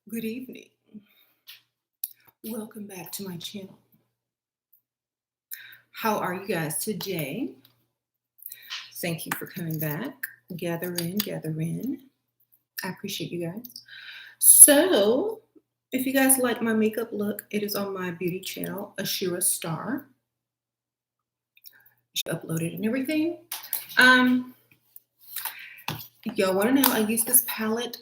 Good evening. Welcome back to my channel. How are you guys today? Thank you for coming back. Gather in, gather in. I appreciate you guys. So, if you guys like my makeup look, it is on my beauty channel, Ashira Star. She uploaded and everything. Y'all want to know, I use this palette.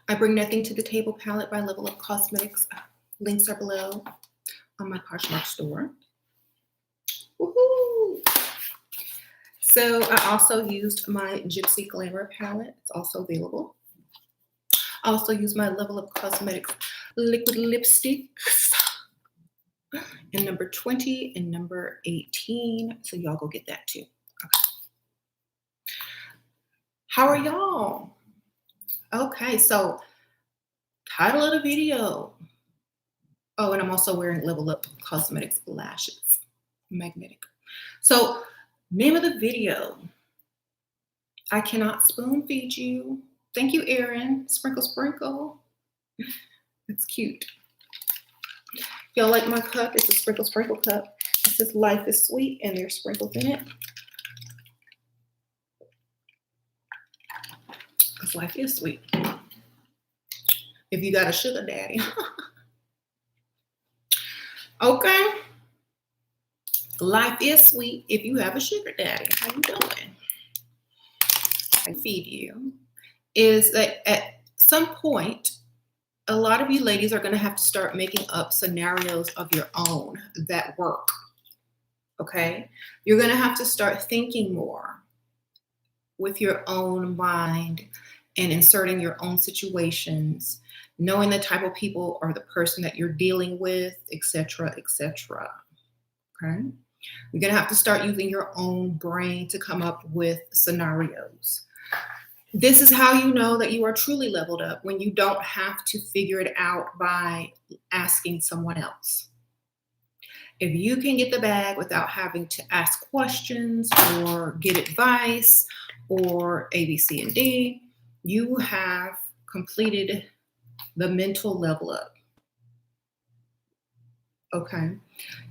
I Bring Nothing to the Table palette by Level Up Cosmetics. Links are below on my Poshmark store. Woohoo! So I also used my Gypsy Glamour palette. It's also available. I also use my Level Up Cosmetics liquid lipsticks in number 20 and number 18. So y'all go get that too. Okay. How are y'all? Okay, so title of the video. Oh, and I'm also wearing Level Up Cosmetics lashes, magnetic. So name of the video, I cannot spoon feed you. Thank you, Erin. Sprinkle, sprinkle. That's cute. Y'all like my cup? It's a sprinkle, sprinkle cup. It says life is sweet and there's sprinkles in it. Because life is sweet. If you got a sugar daddy. Okay. Life is sweet if you have a sugar daddy. How you doing? I feed you is that at some point, a lot of you ladies are going to have to start making up scenarios of your own that work. Okay? You're going to have to start thinking more with your own mind and inserting your own situations, knowing the type of people or the person that you're dealing with, etc., etc. Okay? You're going to have to start using your own brain to come up with scenarios. This is how you know that you are truly leveled up, when you don't have to figure it out by asking someone else. If you can get the bag without having to ask questions or get advice or A, B, C, and D, you have completed the mental level up. Okay.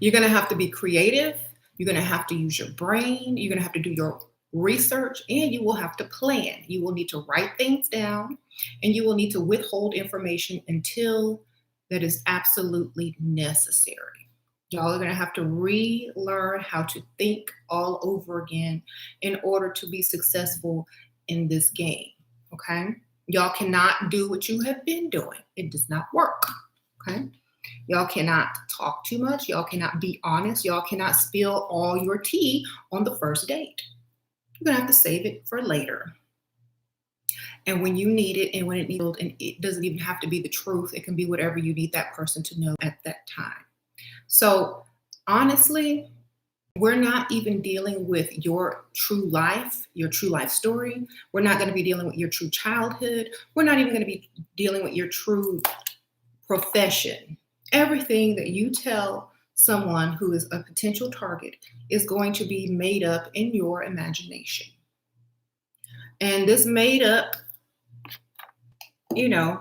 You're going to have to be creative. You're going to have to use your brain. You're going to have to do your research, and you will have to plan. You will need to write things down, and you will need to withhold information until that is absolutely necessary. Y'all are going to have to relearn how to think all over again in order to be successful in this game. Okay. Y'all cannot do what you have been doing. It does not work. Okay. Y'all cannot talk too much. Y'all cannot be honest. Y'all cannot spill all your tea on the first date. You're going to have to save it for later. And when you need it and when it needs, and it doesn't even have to be the truth. It can be whatever you need that person to know at that time. So honestly, we're not even dealing with your true life story. We're not going to be dealing with your true childhood. We're not even going to be dealing with your true profession. Everything that you tell someone who is a potential target is going to be made up in your imagination. And this made up,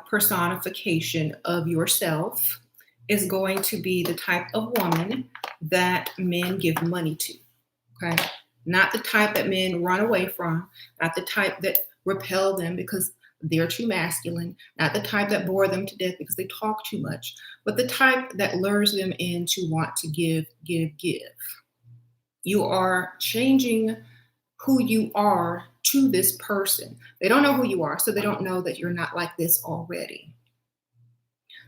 personification of yourself is going to be the type of woman that men give money to. Okay? Not the type that men run away from, not the type that repel them because they're too masculine, not the type that bore them to death because they talk too much, but the type that lures them in to want to give. You are changing who you are to this person. They don't know who you are, so they don't know that you're not like this already.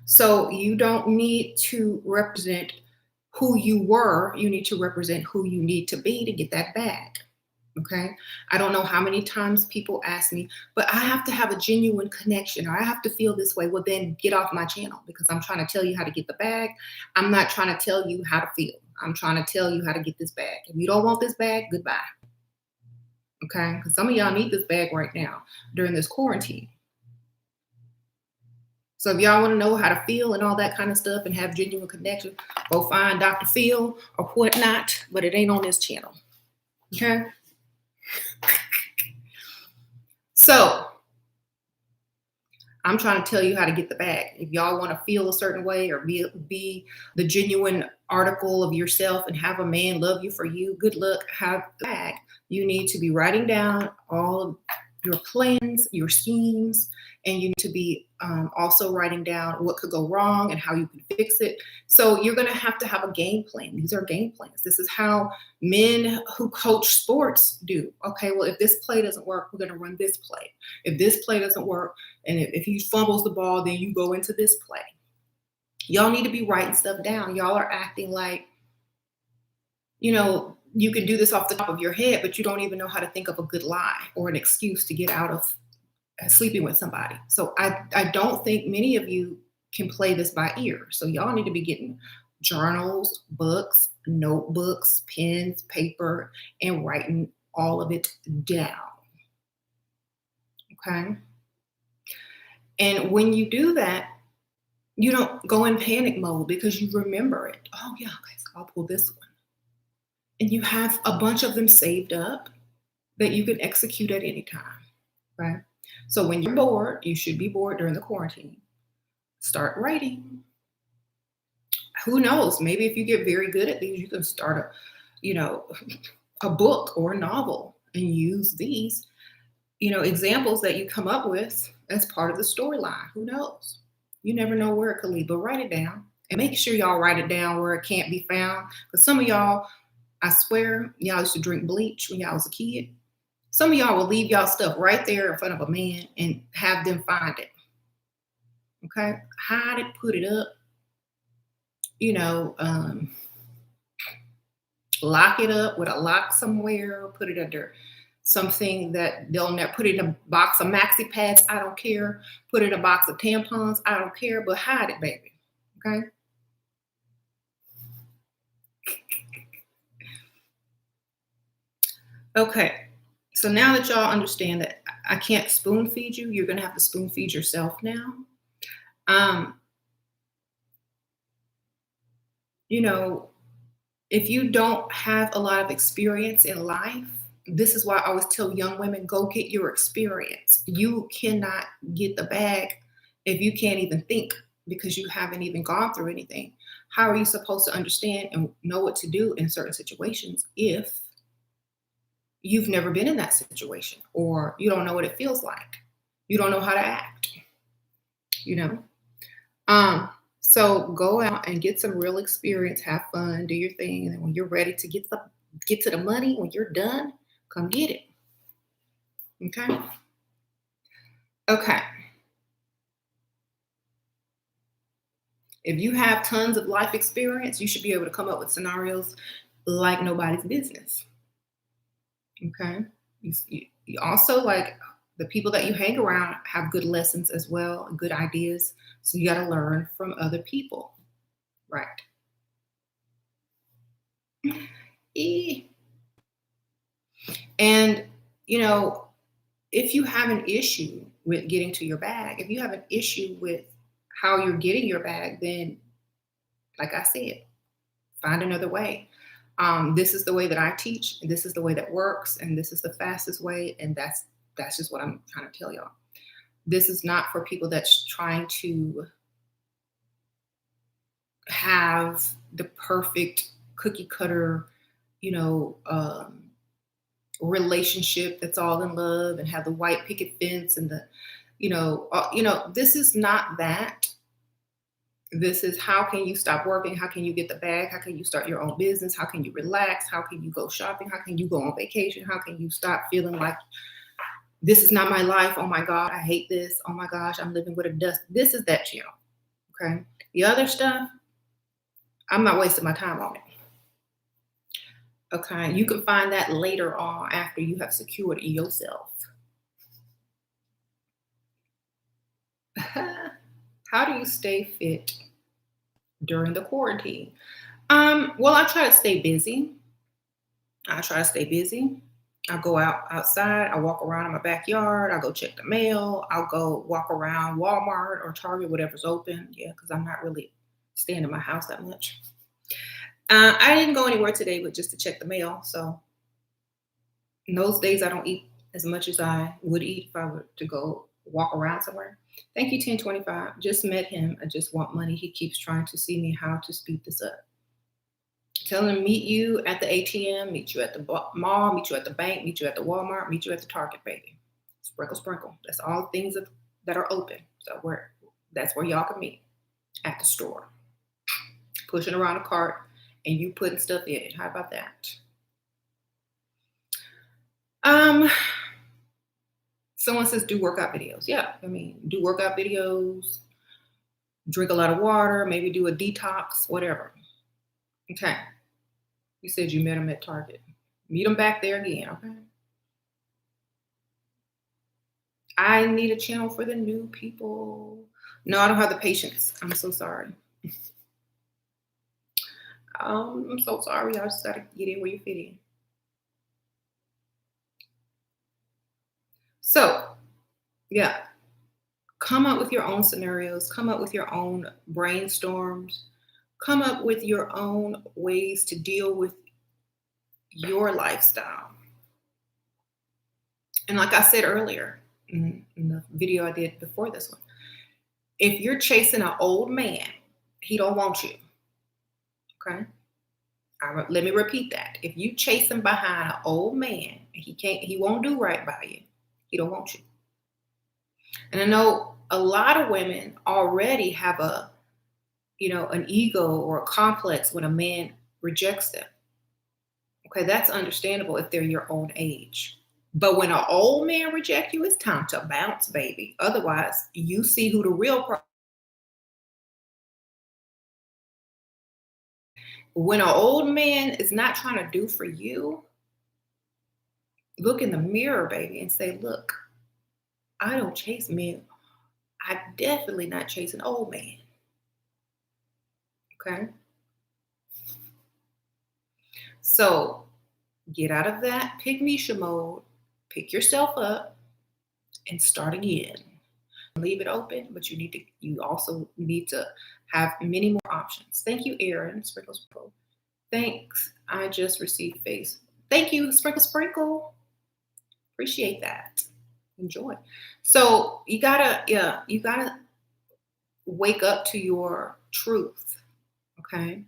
So you don't need to represent who you were. You need to represent who you need to be to get that bag. Okay. I don't know how many times people ask me, but I have to have a genuine connection, or I have to feel this way. Well, then get off my channel, because I'm trying to tell you how to get the bag. I'm not trying to tell you how to feel. I'm trying to tell you how to get this bag. If you don't want this bag, goodbye. Okay. Because some of y'all need this bag right now during this quarantine. So if y'all want to know how to feel and all that kind of stuff and have genuine connection, go find Dr. Phil or whatnot, but it ain't on this channel. Okay. So I'm trying to tell you how to get the bag. If y'all want to feel a certain way or be the genuine article of yourself and have a man love you for you, good luck, have the bag. You need to be writing down all of your plans, your schemes, and you need to be also writing down what could go wrong and how you can fix it. So you're going to have a game plan. These are game plans. This is how men who coach sports do. Okay, well, if this play doesn't work, we're going to run this play. If this play doesn't work, and if he fumbles the ball, then you go into this play. Y'all need to be writing stuff down. Y'all are acting like, you can do this off the top of your head, but you don't even know how to think of a good lie or an excuse to get out of sleeping with somebody. So I don't think many of you can play this by ear. So y'all need to be getting journals, books, notebooks, pens, paper, and writing all of it down. Okay? And when you do that, you don't go in panic mode because you remember it. Oh yeah, okay, so I'll pull this one. And you have a bunch of them saved up that you can execute at any time, right? So when you're bored, you should be bored during the quarantine. Start writing. Who knows? Maybe if you get very good at these, you can start a book or a novel and use these, examples that you come up with as part of the storyline. Who knows? You never know where it could lead, but write it down and make sure y'all write it down where it can't be found. Because some of y'all, I swear, y'all used to drink bleach when y'all was a kid. Some of y'all will leave y'all stuff right there in front of a man and have them find it. Okay? Hide it, put it up, lock it up with a lock somewhere, put it under something that they'll never put it in a box of maxi pads. I don't care. Put it in a box of tampons. I don't care, but hide it, baby. Okay? Okay. So now that y'all understand that I can't spoon feed you, you're going to have to spoon feed yourself now. If you don't have a lot of experience in life, this is why I always tell young women, go get your experience. You cannot get the bag if you can't even think because you haven't even gone through anything. How are you supposed to understand and know what to do in certain situations if you've never been in that situation or you don't know what it feels like? You don't know how to act, So go out and get some real experience, have fun, do your thing. And then when you're ready to get to the money, when you're done, come get it. Okay? Okay. If you have tons of life experience, you should be able to come up with scenarios like nobody's business. Okay? You also, like, the people that you hang around have good lessons as well, good ideas. So you got to learn from other people. Right. And, if you have an issue with getting to your bag, if you have an issue with how you're getting your bag, then, like I said, find another way. This is the way that I teach, and this is the way that works, and this is the fastest way, and that's just what I'm trying to tell y'all. This is not for people that's trying to have the perfect cookie cutter, relationship that's all in love and have the white picket fence and this is not that. This is how can you stop working? How can you get the bag? How can you start your own business? How can you relax? How can you go shopping? How can you go on vacation? How can you stop feeling like this is not my life? Oh my God, I hate this. Oh my gosh, I'm living with a dust. This is that channel. Okay. The other stuff, I'm not wasting my time on it. Okay. You can find that later on after you have secured yourself. How do you stay fit during the quarantine? Well, I try to stay busy. I go outside. I walk around in my backyard. I go check the mail. I'll go walk around Walmart or Target, whatever's open. Yeah, because I'm not really staying in my house that much. I didn't go anywhere today, but just to check the mail. So in those days, I don't eat as much as I would eat if I were to go walk around somewhere. Thank you, 1025. Just met him. I just want money. He keeps trying to see me how to speed this up. Tell him meet you at the ATM, meet you at the mall, meet you at the bank, meet you at the Walmart, meet you at the Target, baby. Sprinkle, sprinkle. That's all things that are open. So that's where y'all can meet, at the store. Pushing around a cart and you putting stuff in it. How about that? Someone says do workout videos. Yeah, I mean, do workout videos, drink a lot of water, maybe do a detox, whatever. Okay. You said you met him at Target. Meet him back there again, okay? I need a channel for the new people. No, I don't have the patience. I'm so sorry. I'm so sorry. I just gotta get in where you fit in. So, yeah, come up with your own scenarios, come up with your own brainstorms, come up with your own ways to deal with your lifestyle. And like I said earlier in the video I did before this one, if you're chasing an old man, he don't want you. Okay? Let me repeat that. If you chase him behind an old man, he won't do right by you. He don't want you. And I know a lot of women already have an ego or a complex when a man rejects them. Okay, that's understandable if they're your own age. But when an old man rejects you, it's time to bounce, baby. Otherwise, you see who the real problem. When an old man is not trying to do for you, look in the mirror, baby, and say, look, I don't chase men. I'm definitely not chasing old man. Okay? So get out of that pygmy mode, pick yourself up, and start again. Leave it open, but you also need to have many more options. Thank you, Aaron. Sprinkle Sprinkle. Thanks. I just received face. Thank you, Sprinkle Sprinkle. Appreciate that. Enjoy. So you gotta wake up to your truth. Okay.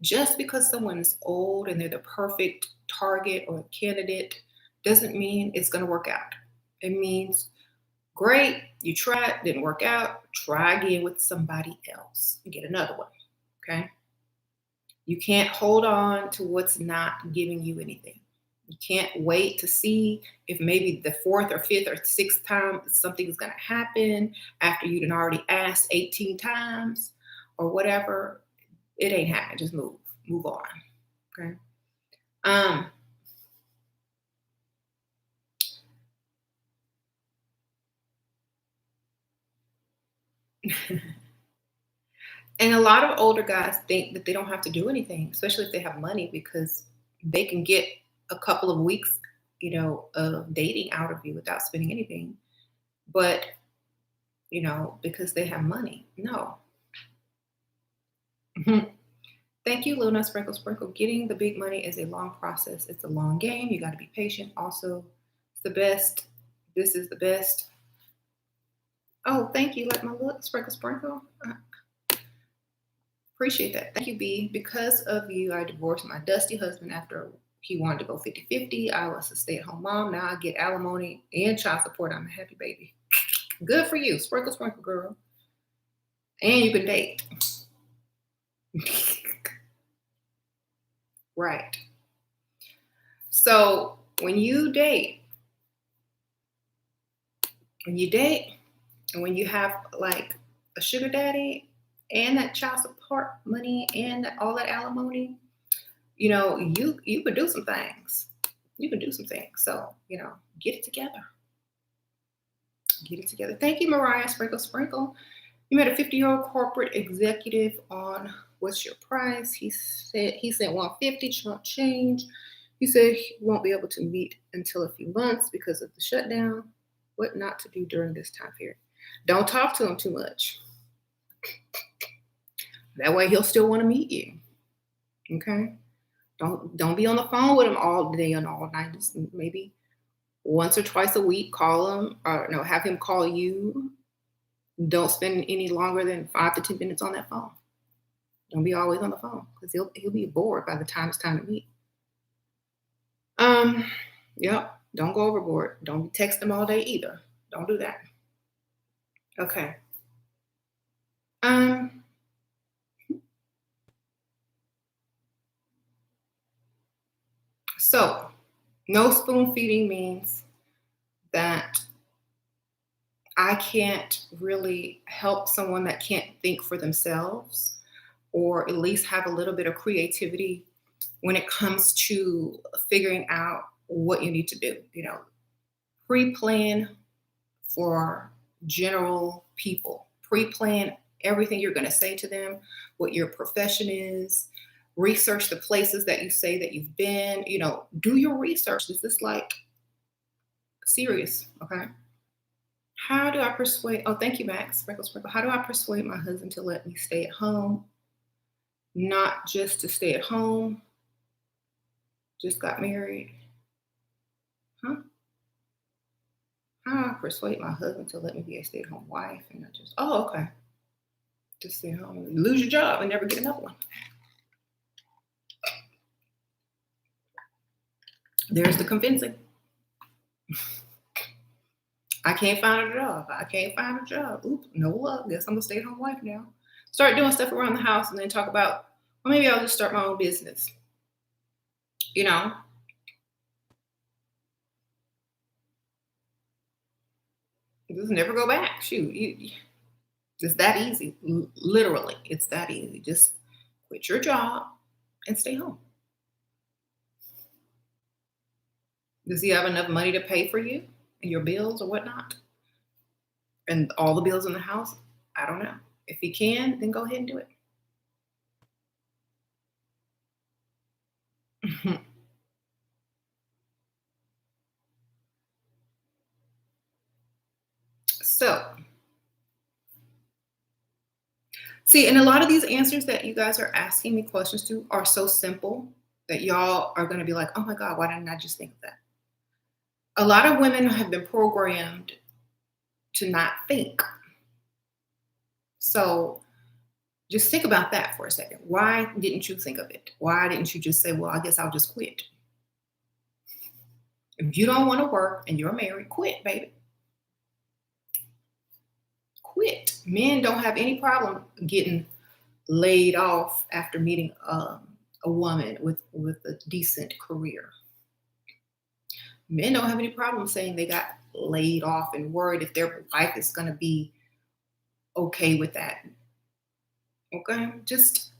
Just because someone is old and they're the perfect target or candidate doesn't mean it's going to work out. It means, great, you tried, didn't work out, try again with somebody else and get another one. Okay. You can't hold on to what's not giving you anything. You can't wait to see if maybe the fourth or fifth or sixth time something is going to happen after you'd already asked 18 times or whatever. It ain't happening. Just move on. Okay. And a lot of older guys think that they don't have to do anything, especially if they have money, because they can get a couple of weeks, of dating out of you without spending anything. But, because they have money. No. Thank you, Luna. Sprinkle, sprinkle. Getting the big money is a long process. It's a long game. You got to be patient. Also, it's the best. This is the best. Oh, thank you. Like my look, sprinkle, sprinkle. Appreciate that. Thank you, B. Because of you, I divorced my dusty husband after he wanted to go 50-50. I was a stay-at-home mom. Now I get alimony and child support. I'm a happy baby. Good for you. Sprinkle, sprinkle, girl. And you can date. Right. So when you date, and when you have like a sugar daddy and that child support money and all that alimony, you could do some things. You can do some things. So, get it together. Get it together. Thank you, Mariah. Sprinkle, sprinkle. You met a 50-year-old corporate executive on what's your price? He said 150, chump change. He said he won't be able to meet until a few months because of the shutdown. What not to do during this time period? Don't talk to him too much. That way he'll still want to meet you. Okay? Don't be on the phone with him all day and all night. Just maybe once or twice a week, call him, or no, have him call you. Don't spend any longer than 5 to 10 minutes on that phone. Don't be always on the phone because he'll be bored by the time it's time to meet. Um, yep. Don't go overboard. Don't text him all day either. Don't do that. Okay. Um, so no spoon feeding means that I can't really help someone that can't think for themselves or at least have a little bit of creativity when it comes to figuring out what you need to do. Pre-plan for general people. Pre-plan everything you're going to say to them, what your profession is. Research the places that you say that you've been. Do your research. This is like serious, okay? How do I persuade? Oh, thank you, Max. Sprinkle, sprinkle. How do I persuade my husband to let me stay at home? Not just to stay at home. Just got married. Huh? How do I persuade my husband to let me be a stay-at-home wife and not just? Oh, okay. Just stay home. You lose your job and never get another one. There's the convincing. I can't find a job. I can't find a job. Oops, no luck. Guess I'm a stay-at-home wife now. Start doing stuff around the house and then talk about, well, maybe I'll just start my own business. Just never go back. Shoot, it's that easy. Literally, it's that easy. Just quit your job and stay home. Does he have enough money to pay for you and your bills or whatnot? And all the bills in the house? I don't know. If he can, then go ahead and do it. So, see, and a lot of these answers that you guys are asking me questions to are so simple that y'all are going to be like, oh my God, why didn't I just think of that? A lot of women have been programmed to not think. So just think about that for a second. Why didn't you think of it? Why didn't you just say, well, I guess I'll just quit? If you don't want to work and you're married, quit, baby. Quit. Men don't have any problem getting laid off after meeting a woman with a decent career. Men don't have any problem saying they got laid off and worried if their life is going to be okay with that. Okay, just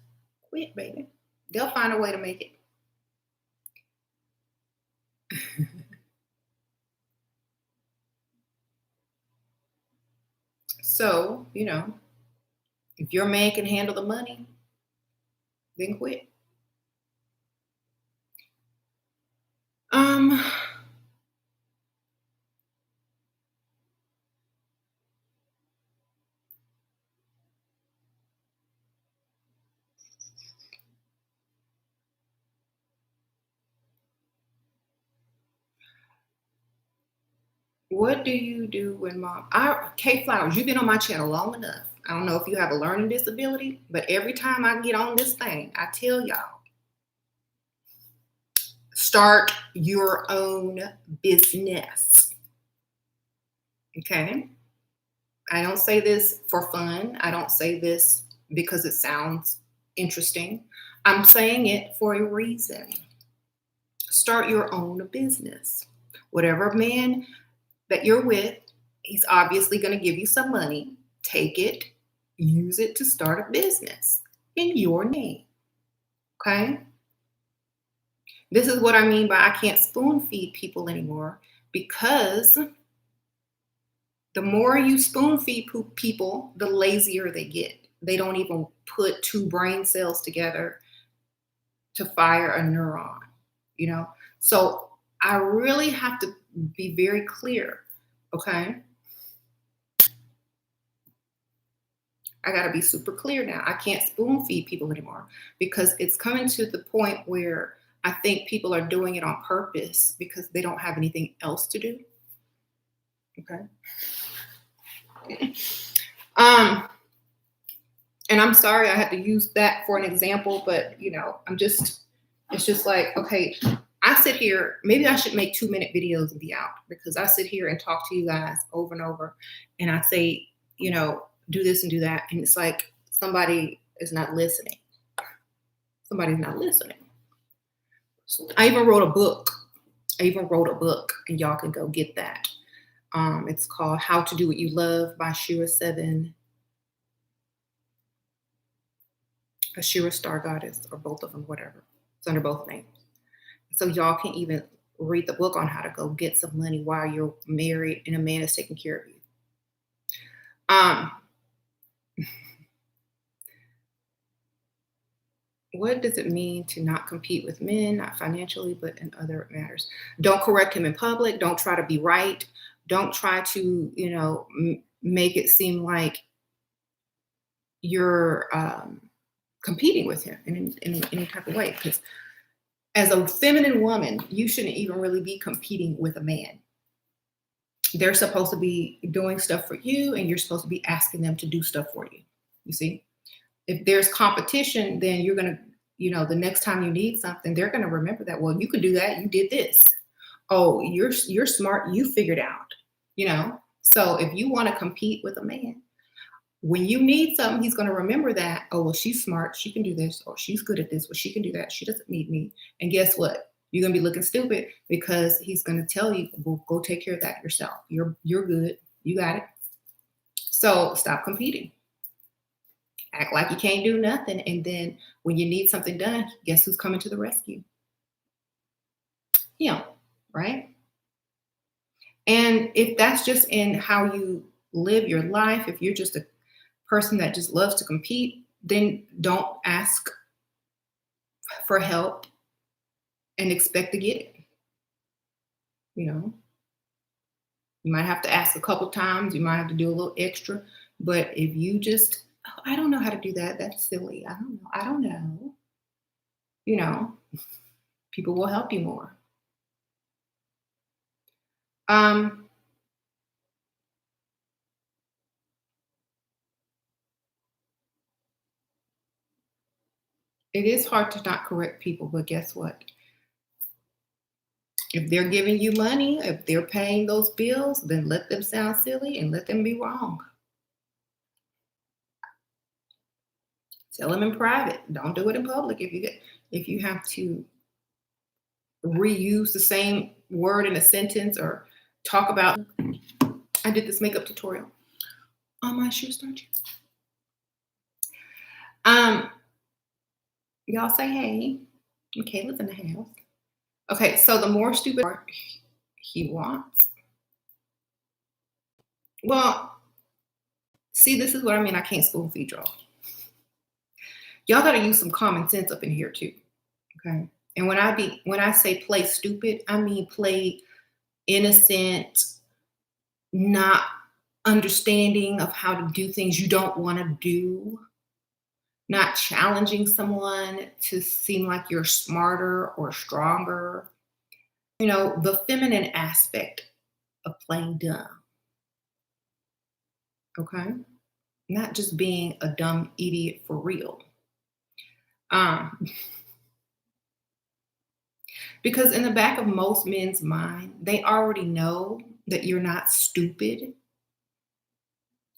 quit, baby. They'll find a way to make it. So, if your man can handle the money, then quit. Um, what do you do when Kay Flowers, you've been on my channel long enough. I don't know if you have a learning disability, but every time I get on this thing, I tell y'all, start your own business. Okay? I don't say this for fun. I don't say this because it sounds interesting. I'm saying it for a reason. Start your own business. Whatever man that you're with, he's obviously going to give you some money. Take it, use it to start a business in your name. Okay? This is what I mean by I can't spoon feed people anymore, because the more you spoon feed people, the lazier they get. They don't even put two brain cells together to fire a neuron, So I really have to be very clear, okay? I got to be super clear now. I can't spoon feed people anymore because it's coming to the point where I think people are doing it on purpose because they don't have anything else to do. Okay. Um, and I'm sorry I had to use that for an example, but it's just like, okay, I sit here, maybe I should make 2-minute videos and be out, because I sit here and talk to you guys over and over, and I say, do this and do that. And it's like somebody is not listening. Somebody's not listening. I even wrote a book. And y'all can go get that. It's called How to Do What You Love by SheRaSeven, a Shira Star Goddess, or both of them, whatever. It's under both names. So y'all can even read the book on how to go get some money while you're married and a man is taking care of you. What does it mean to not compete with men, not financially, but in other matters? Don't correct him in public. Don't try to be right. Don't try to, make it seem like you're competing with him in any type of way. Because as a feminine woman, you shouldn't even really be competing with a man. They're supposed to be doing stuff for you, and you're supposed to be asking them to do stuff for you. You see? If there's competition, then you're going to, the next time you need something, they're going to remember that, well, you could do that. You did this. Oh, you're smart. You figured out, So if you want to compete with a man, when you need something, he's going to remember that. Oh, well, she's smart. She can do this. Or she's good at this. Well, she can do that. She doesn't need me. And guess what? You're going to be looking stupid, because he's going to tell you, well, go take care of that yourself. You're good. You got it. So stop competing. Act like you can't do nothing. And then when you need something done, guess who's coming to the rescue? Him, right? And if that's just in how you live your life, if you're just a person that just loves to compete, then don't ask for help and expect to get it. You might have to ask a couple times. You might have to do a little extra. But if you just, oh, I don't know how to do that. That's silly. I don't know. People will help you more. It is hard to not correct people, but guess what? If they're giving you money, if they're paying those bills, then let them sound silly and let them be wrong. Tell them in private. Don't do it in public. If you have to reuse the same word in a sentence or talk about, I did this makeup tutorial on my shoes, don't you? Y'all say hey. Okay, live in the house. Okay, so the more stupid he wants. Well, see, this is what I mean. I can't spoon feed y'all. Y'all got to use some common sense up in here too. Okay. And when I say play stupid, I mean play innocent, not understanding of how to do things you don't want to do, not challenging someone to seem like you're smarter or stronger. The feminine aspect of playing dumb. Okay? Not just being a dumb idiot for real. Because in the back of most men's mind, they already know that you're not stupid.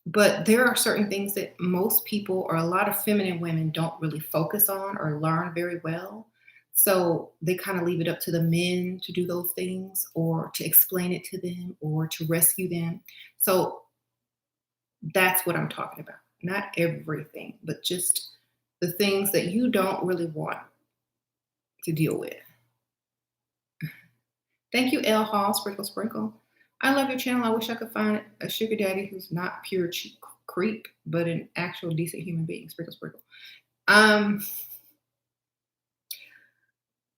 But there are certain things that most people, or a lot of feminine women, don't really focus on or learn very well. So they kind of leave it up to the men to do those things, or to explain it to them, or to rescue them. So that's what I'm talking about. Not everything, but just the things that you don't really want to deal with. Thank you, L Hall, Sprinkle Sprinkle. I love your channel. I wish I could find a sugar daddy who's not pure creep, but an actual decent human being. Sprinkle Sprinkle.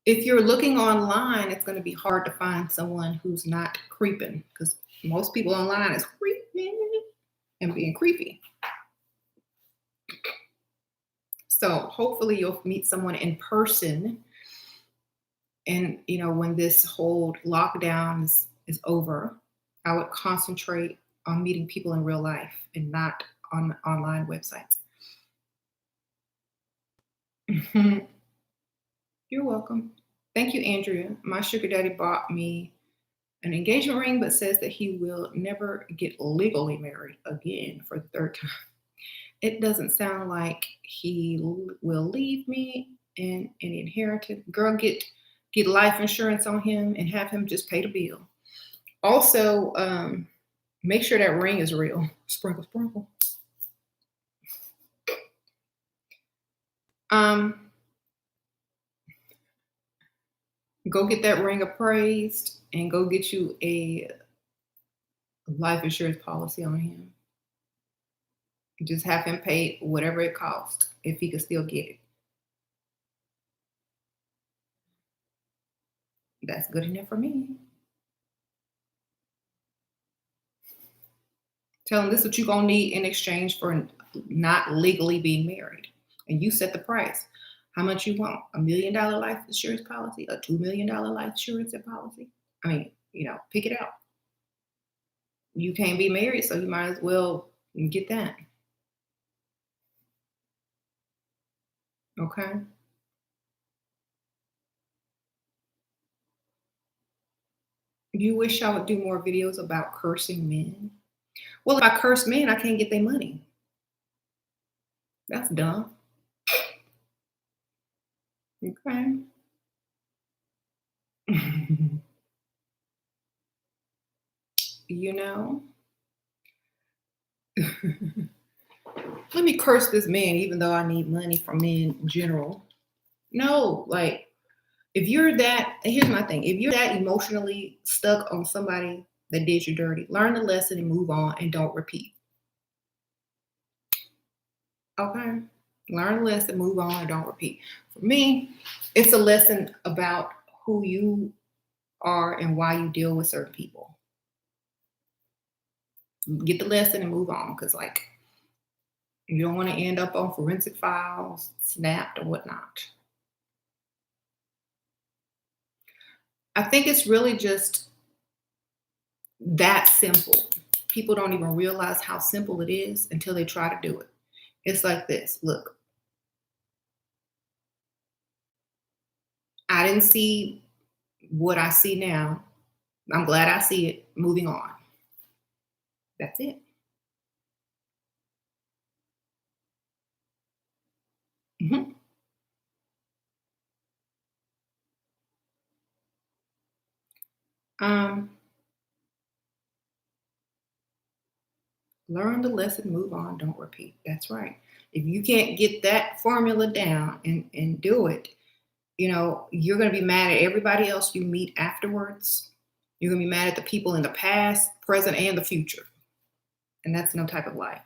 If you're looking online, it's going to be hard to find someone who's not creeping, because most people online is creeping and being creepy. So hopefully you'll meet someone in person. And, when this whole lockdown is over, I would concentrate on meeting people in real life and not on online websites. You're welcome. Thank you, Andrea. My sugar daddy bought me an engagement ring, but says that he will never get legally married again for the third time. It doesn't sound like he will leave me and an inheritance. Girl, get life insurance on him and have him just pay the bill. Also, make sure that ring is real. Sprinkle, sprinkle. Go get that ring appraised and go get you a life insurance policy on him. Just have him pay whatever it costs if he could still get it. That's good enough for me. Tell him this is what you're gonna need in exchange for not legally being married. And you set the price. How much you want? $1 million life insurance policy? A $2 million life insurance policy? I mean, pick it out. You can't be married, so you might as well get that. Okay. You wish I would do more videos about cursing men? Well, if I curse men, I can't get their money. That's dumb. Okay. you know, let me curse this man, even though I need money from men in general. No, like, if you're that, here's my thing. If you're that emotionally stuck on somebody that did you dirty, learn the lesson and move on and don't repeat. Okay? Learn the lesson, move on, and don't repeat. For me, it's a lesson about who you are and why you deal with certain people. Get the lesson and move on, because you don't want to end up on forensic files, snapped or whatnot. I think it's really just that simple. People don't even realize how simple it is until they try to do it. It's like this. Look, I didn't see what I see now. I'm glad I see it. Moving on. That's it. Mhm. Learn the lesson, move on, don't repeat. That's right. If you can't get that formula down and do it, you're going to be mad at everybody else you meet afterwards. You're going to be mad at the people in the past, present, and the future. And that's no type of life.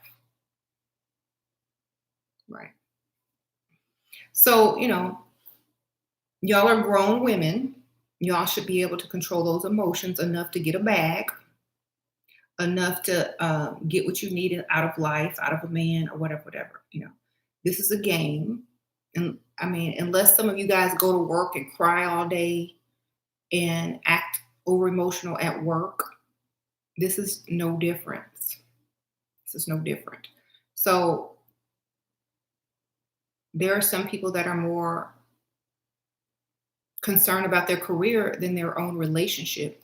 Right. So, y'all are grown women. Y'all should be able to control those emotions enough to get a bag, enough to get what you need out of life, out of a man, or whatever. This is a game. And I mean, unless some of you guys go to work and cry all day and act over emotional at work, this is no different. This is no different. So there are some people that are more concerned about their career than their own relationship,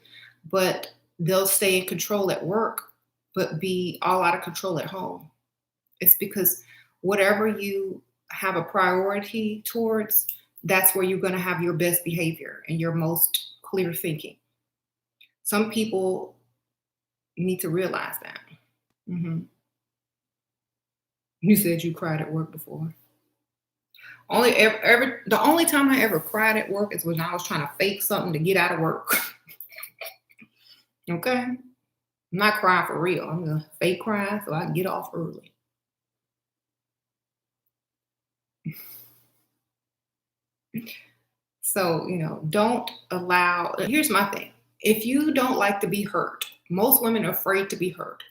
but they'll stay in control at work, but be all out of control at home. It's because whatever you have a priority towards, that's where you're going to have your best behavior and your most clear thinking. Some people need to realize that. Mm-hmm. You said you cried at work before. The only time I ever cried at work is when I was trying to fake something to get out of work. Okay? I'm not crying for real. I'm gonna fake cry so I can get off early. So, don't allow, here's my thing. If you don't like to be hurt, most women are afraid to be hurt.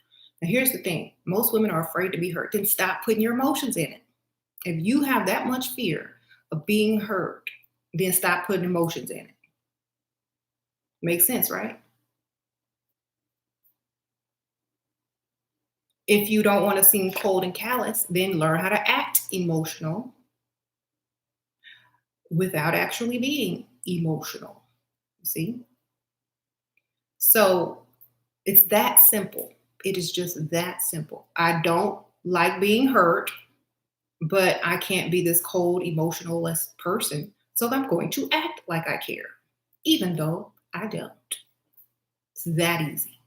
Now, here's the thing. Most women are afraid to be hurt. Then stop putting your emotions in it. If you have that much fear of being hurt, then stop putting emotions in it. Makes sense, right? If you don't want to seem cold and callous, then learn how to act emotional without actually being emotional. You see? So it's that simple. It is just that simple. I don't like being hurt, but I can't be this cold, emotionless person. So I'm going to act like I care, even though I don't. It's that easy.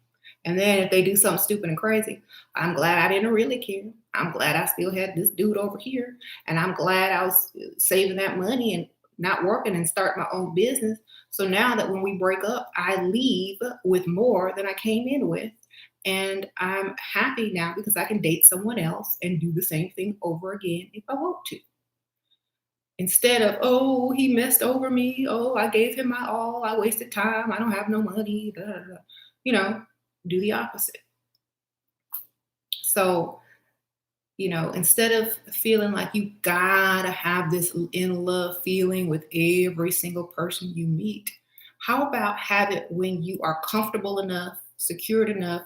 And then if they do something stupid and crazy, I'm glad I didn't really care. I'm glad I still had this dude over here. And I'm glad I was saving that money and not working and start my own business. So now that when we break up, I leave with more than I came in with. And I'm happy now because I can date someone else and do the same thing over again if I want to. Instead of, oh, he messed over me. Oh, I gave him my all. I wasted time. I don't have no money. Blah, blah, blah. You know, do the opposite. So, instead of feeling like you gotta have this in love feeling with every single person you meet, how about have it when you are comfortable enough, secured enough,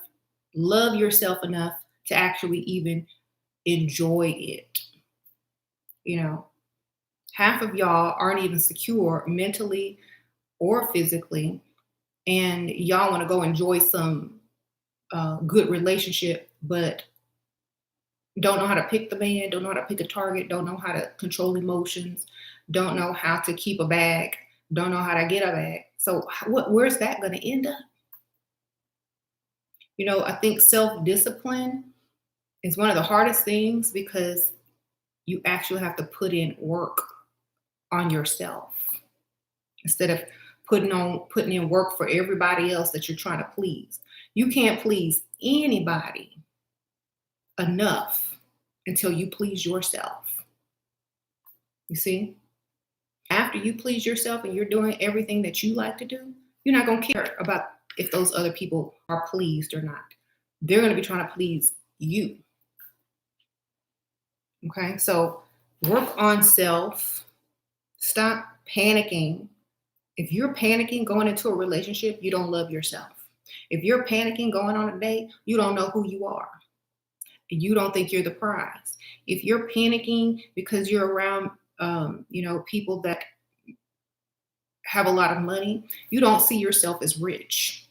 love yourself enough to actually even enjoy it? Half of y'all aren't even secure mentally or physically, and y'all want to go enjoy some good relationship, but don't know how to pick the man, don't know how to pick a target, don't know how to control emotions, don't know how to keep a bag, don't know how to get a bag. So where's that going to end up? I think self-discipline is one of the hardest things because you actually have to put in work on yourself instead of putting in work for everybody else that you're trying to please. You can't please anybody enough until you please yourself. You see? After you please yourself and you're doing everything that you like to do, you're not going to care about if those other people are pleased or not. They're going to be trying to please you. Okay? So work on self. Stop panicking. If you're panicking going into a relationship, you don't love yourself. If you're panicking going on a date, you don't know who you are. You don't think you're the prize. If you're panicking because you're around, people that have a lot of money, you don't see yourself as rich.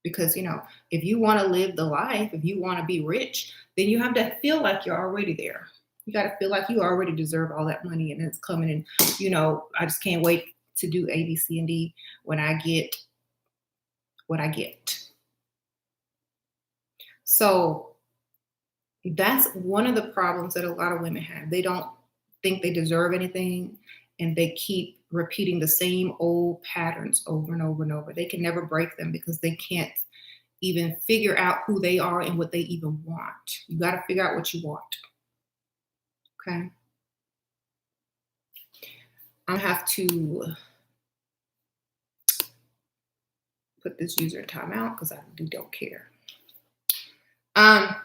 Because, if you want to live the life, if you want to be rich, then you have to feel like you're already there. You got to feel like you already deserve all that money and it's coming in. I just can't wait to do A, B, C, and D when I get what I get. So that's one of the problems that a lot of women have. They don't think they deserve anything and they keep repeating the same old patterns over and over and over. They can never break them because they can't even figure out who they are and what they even want. You got to figure out what you want. Okay. I have to put this user in timeout because I really don't care. How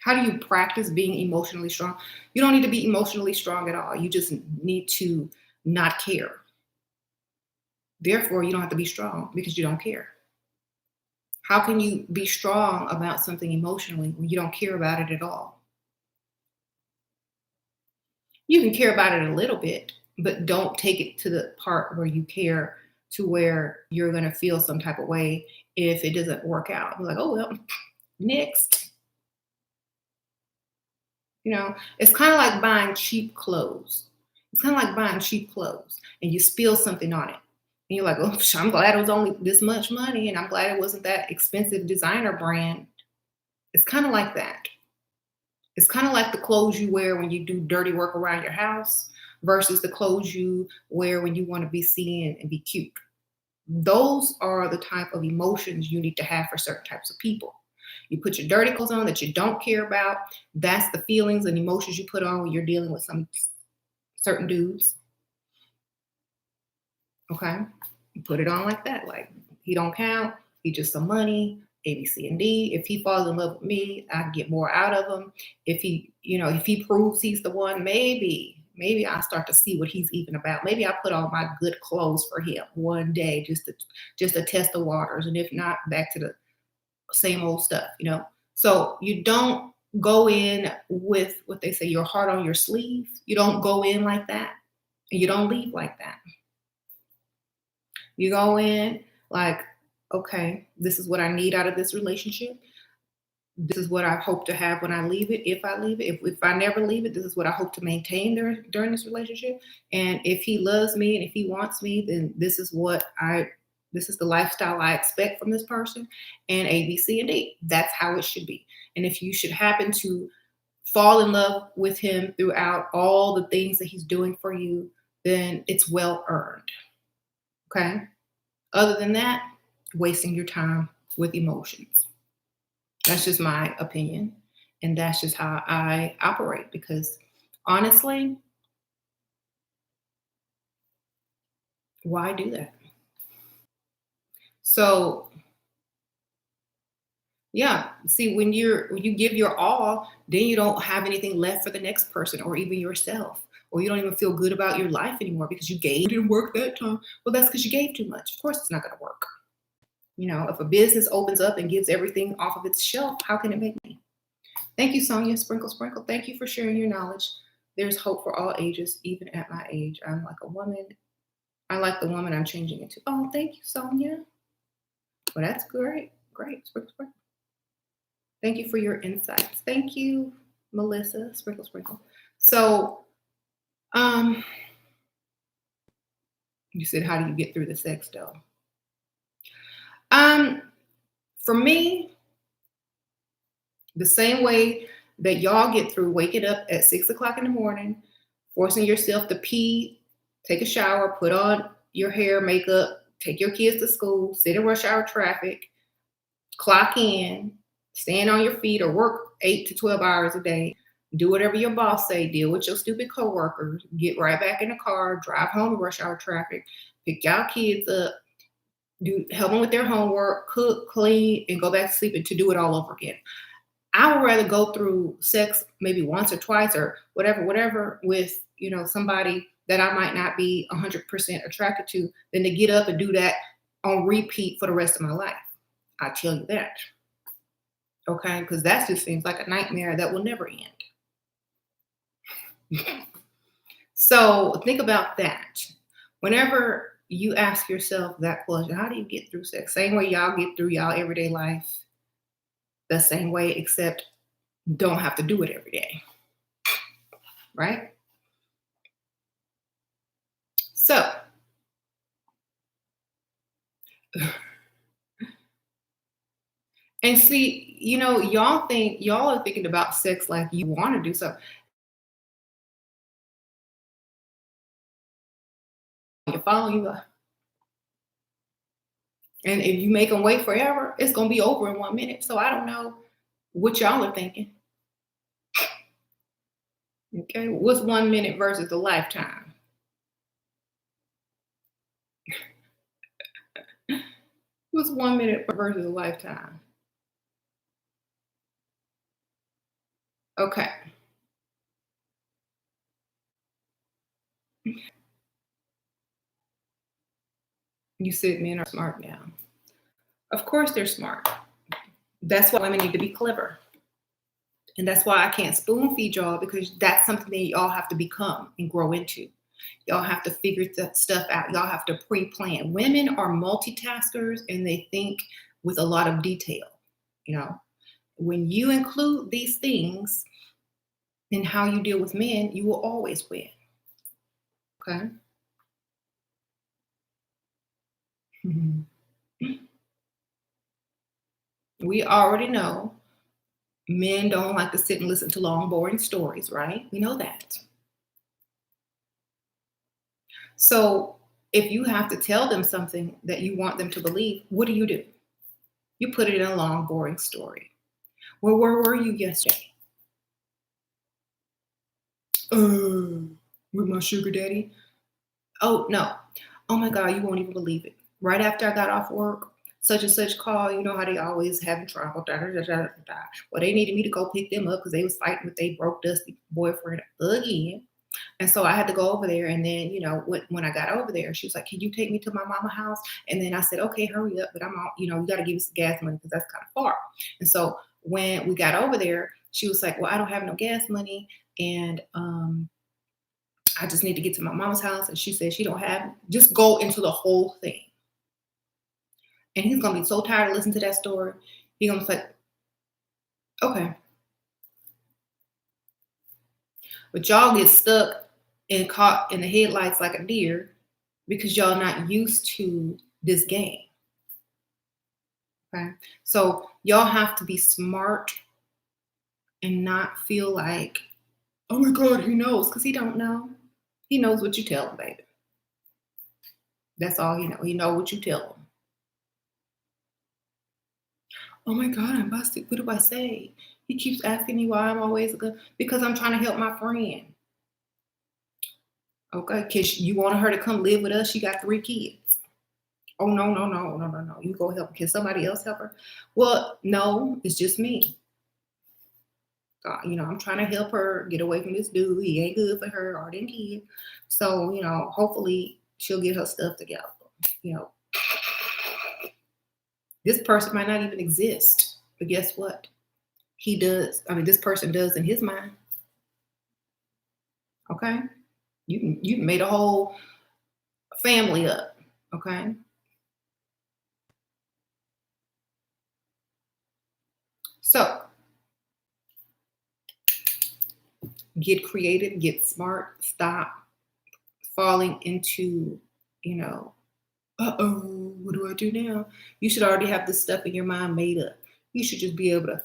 do you practice being emotionally strong? You don't need to be emotionally strong at all. You just need to not care. Therefore, you don't have to be strong because you don't care. How can you be strong about something emotionally when you don't care about it at all? You can care about it a little bit, but don't take it to the part where you care to where you're going to feel some type of way if it doesn't work out. You're like, oh, well, next. It's kind of like buying cheap clothes. And you spill something on it. And you're like, oh, I'm glad it was only this much money. And I'm glad it wasn't that expensive designer brand. It's kind of like that. It's kind of like the clothes you wear when you do dirty work around your house versus the clothes you wear when you want to be seen and be cute. Those are the type of emotions you need to have for certain types of people. You put your dirty clothes on that you don't care about. That's the feelings and emotions you put on when you're dealing with some certain dudes. Okay? You put it on like that. Like, he don't count. He just some money. A, B, C, and D. If he falls in love with me, I get more out of him. If he proves he's the one, maybe maybe I'll start to see what he's even about. Maybe I put on my good clothes for him one day just to test the waters. And if not, back to the same old stuff. So you don't go in with what they say, your heart on your sleeve. You don't go in like that. And you don't leave like that. You go in like, okay, this is what I need out of this relationship. This is what I hope to have when I leave it. If I leave it, if I never leave it, this is what I hope to maintain during this relationship. And if he loves me and if he wants me, then this is the lifestyle I expect from this person. And A, B, C, and D. That's how it should be. And if you should happen to fall in love with him throughout all the things that he's doing for you, then it's well earned. Okay. Other than that, wasting your time with emotions. That's just my opinion. And that's just how I operate because honestly, why do that? So, yeah, see, when you give your all, then you don't have anything left for the next person or even yourself. Or you don't even feel good about your life anymore because you gave, it didn't work that time. Well, that's because you gave too much. Of course, it's not going to work. If a business opens up and gives everything off of its shelf, how can it make money? Thank you, Sonia. Sprinkle, sprinkle. Thank you for sharing your knowledge. There's hope for all ages, even at my age. I'm like a woman. I like the woman I'm changing into. Oh, thank you, Sonia. Well, that's great. Great. Sprinkle, sprinkle. Thank you for your insights. Thank you, Melissa. Sprinkle, sprinkle. So, you said, how do you get through the sex though? For me, the same way that y'all get through waking up at 6 o'clock in the morning, forcing yourself to pee, take a shower, put on your hair, makeup, take your kids to school, sit in rush hour traffic, clock in, stand on your feet or work 8 to 12 hours a day, do whatever your boss say, deal with your stupid coworkers, get right back in the car, drive home in rush hour traffic, pick y'all kids up, help them with their homework, cook, clean, and go back to sleep and to do it all over again. I would rather go through sex maybe once or twice or whatever with, somebody that I might not be 100% attracted to than to get up and do that on repeat for the rest of my life. I tell you that. Okay. Because that just seems like a nightmare that will never end. So think about that. Whenever you ask yourself that question, how do you get through sex? Same way y'all get through y'all everyday life. The same way, except don't have to do it every day. Right? So, and see, y'all are thinking about sex like you want to do something. Your phone, and if you make them wait forever, it's gonna be over in 1 minute. So I don't know what y'all are thinking. Okay, what's 1 minute versus a lifetime? What's 1 minute versus a lifetime? Okay. You said men are smart now. Of course they're smart. That's why women need to be clever. And that's why I can't spoon feed y'all because that's something that y'all have to become and grow into. Y'all have to figure that stuff out. Y'all have to pre-plan. Women are multitaskers and they think with a lot of detail. When you include these things in how you deal with men, you will always win. Okay. We already know men don't like to sit and listen to long, boring stories, right? We know that. So if you have to tell them something that you want them to believe, what do? You put it in a long, boring story. Well, where were you yesterday? With my sugar daddy. Oh, no. Oh my God, you won't even believe it. Right after I got off work, such and such call, you know how they always having trouble. Well, they needed me to go pick them up because they was fighting with their broke, dusty boyfriend again. And so I had to go over there. And then, when I got over there, she was like, "Can you take me to my mama house?" And then I said, "Okay, hurry up. But I'm all, you got to give us gas money because that's kind of far." And so when we got over there, she was like, "Well, I don't have no gas money. And I just need to get to my mama's house." And she said she don't have, just go into the whole thing. And he's going to be so tired of listening to that story. He's going to say, "Okay." But y'all get stuck and caught in the headlights like a deer because y'all not used to this game. Okay. So y'all have to be smart and not feel like, "Oh my God, he knows," because he don't know. He knows what you tell him, baby. That's all he know. He know what you tell him. "Oh my God, I'm busted. What do I say? He keeps asking me why I'm always good." "Because I'm trying to help my friend." "Okay, because you want her to come live with us. She got 3 kids." "Oh, no, no, no, no, no, no. You go help. Can somebody else help her?" "Well, no, it's just me. I'm trying to help her get away from this dude. He ain't good for her or them kids. So, hopefully she'll get her stuff together. You know, this person might not even exist, but guess what? He does. I mean, this person does in his mind. Okay, you made a whole family up. Okay, so get creative, get smart, stop falling into, you know, what do I do now? You should already have this stuff in your mind made up. You should just be able to,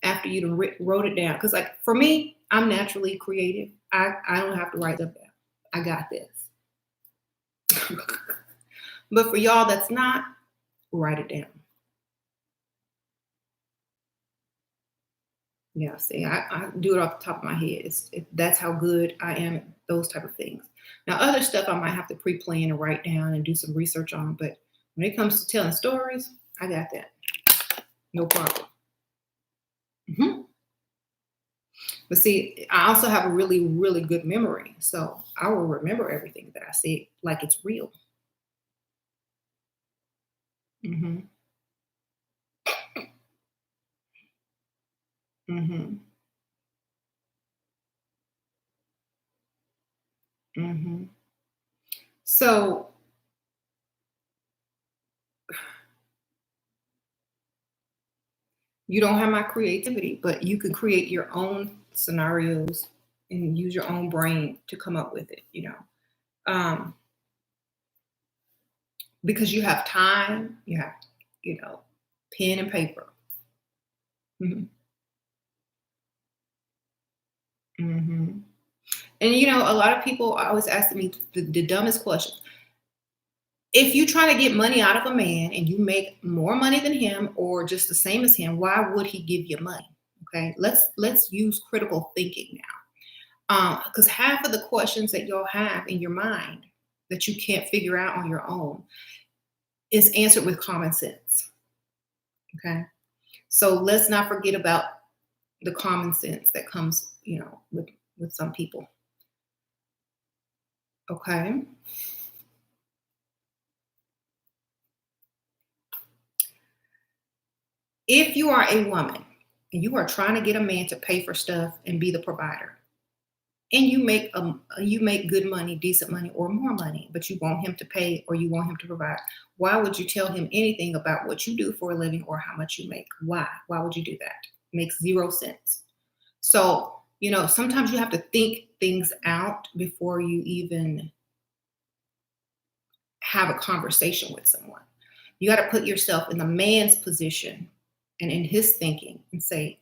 after you done wrote it down. Because, like, for me, I'm naturally creative. I don't have to write them down. I got this. But for y'all that's not, write it down. Yeah, see, I do it off the top of my head. That's how good I am at those type of things. Now, other stuff I might have to pre-plan and write down and do some research on, but when it comes to telling stories, I got that. No problem. Mhm. But see, I also have a really, really good memory, so I will remember everything that I say like it's real. Hmm. Hmm. Hmm. So you don't have my creativity, but you can create your own scenarios and use your own brain to come up with it. Um, because you have time, you have, you know, pen and paper. Hmm. Hmm. And a lot of people are always asking me the dumbest question. If you try to get money out of a man and you make more money than him or just the same as him, why would he give you money? Okay, let's use critical thinking now. Because half of the questions that you'll have in your mind that you can't figure out on your own is answered with common sense. Okay. So let's not forget about the common sense that comes, with some people. Okay. If you are a woman and you are trying to get a man to pay for stuff and be the provider, and you make good money, decent money, or more money, but you want him to pay or you want him to provide, why would you tell him anything about what you do for a living or how much you make? Why would you do that? Makes zero sense. So, sometimes you have to think things out before you even have a conversation with someone. You got to put yourself in the man's position and in his thinking and say,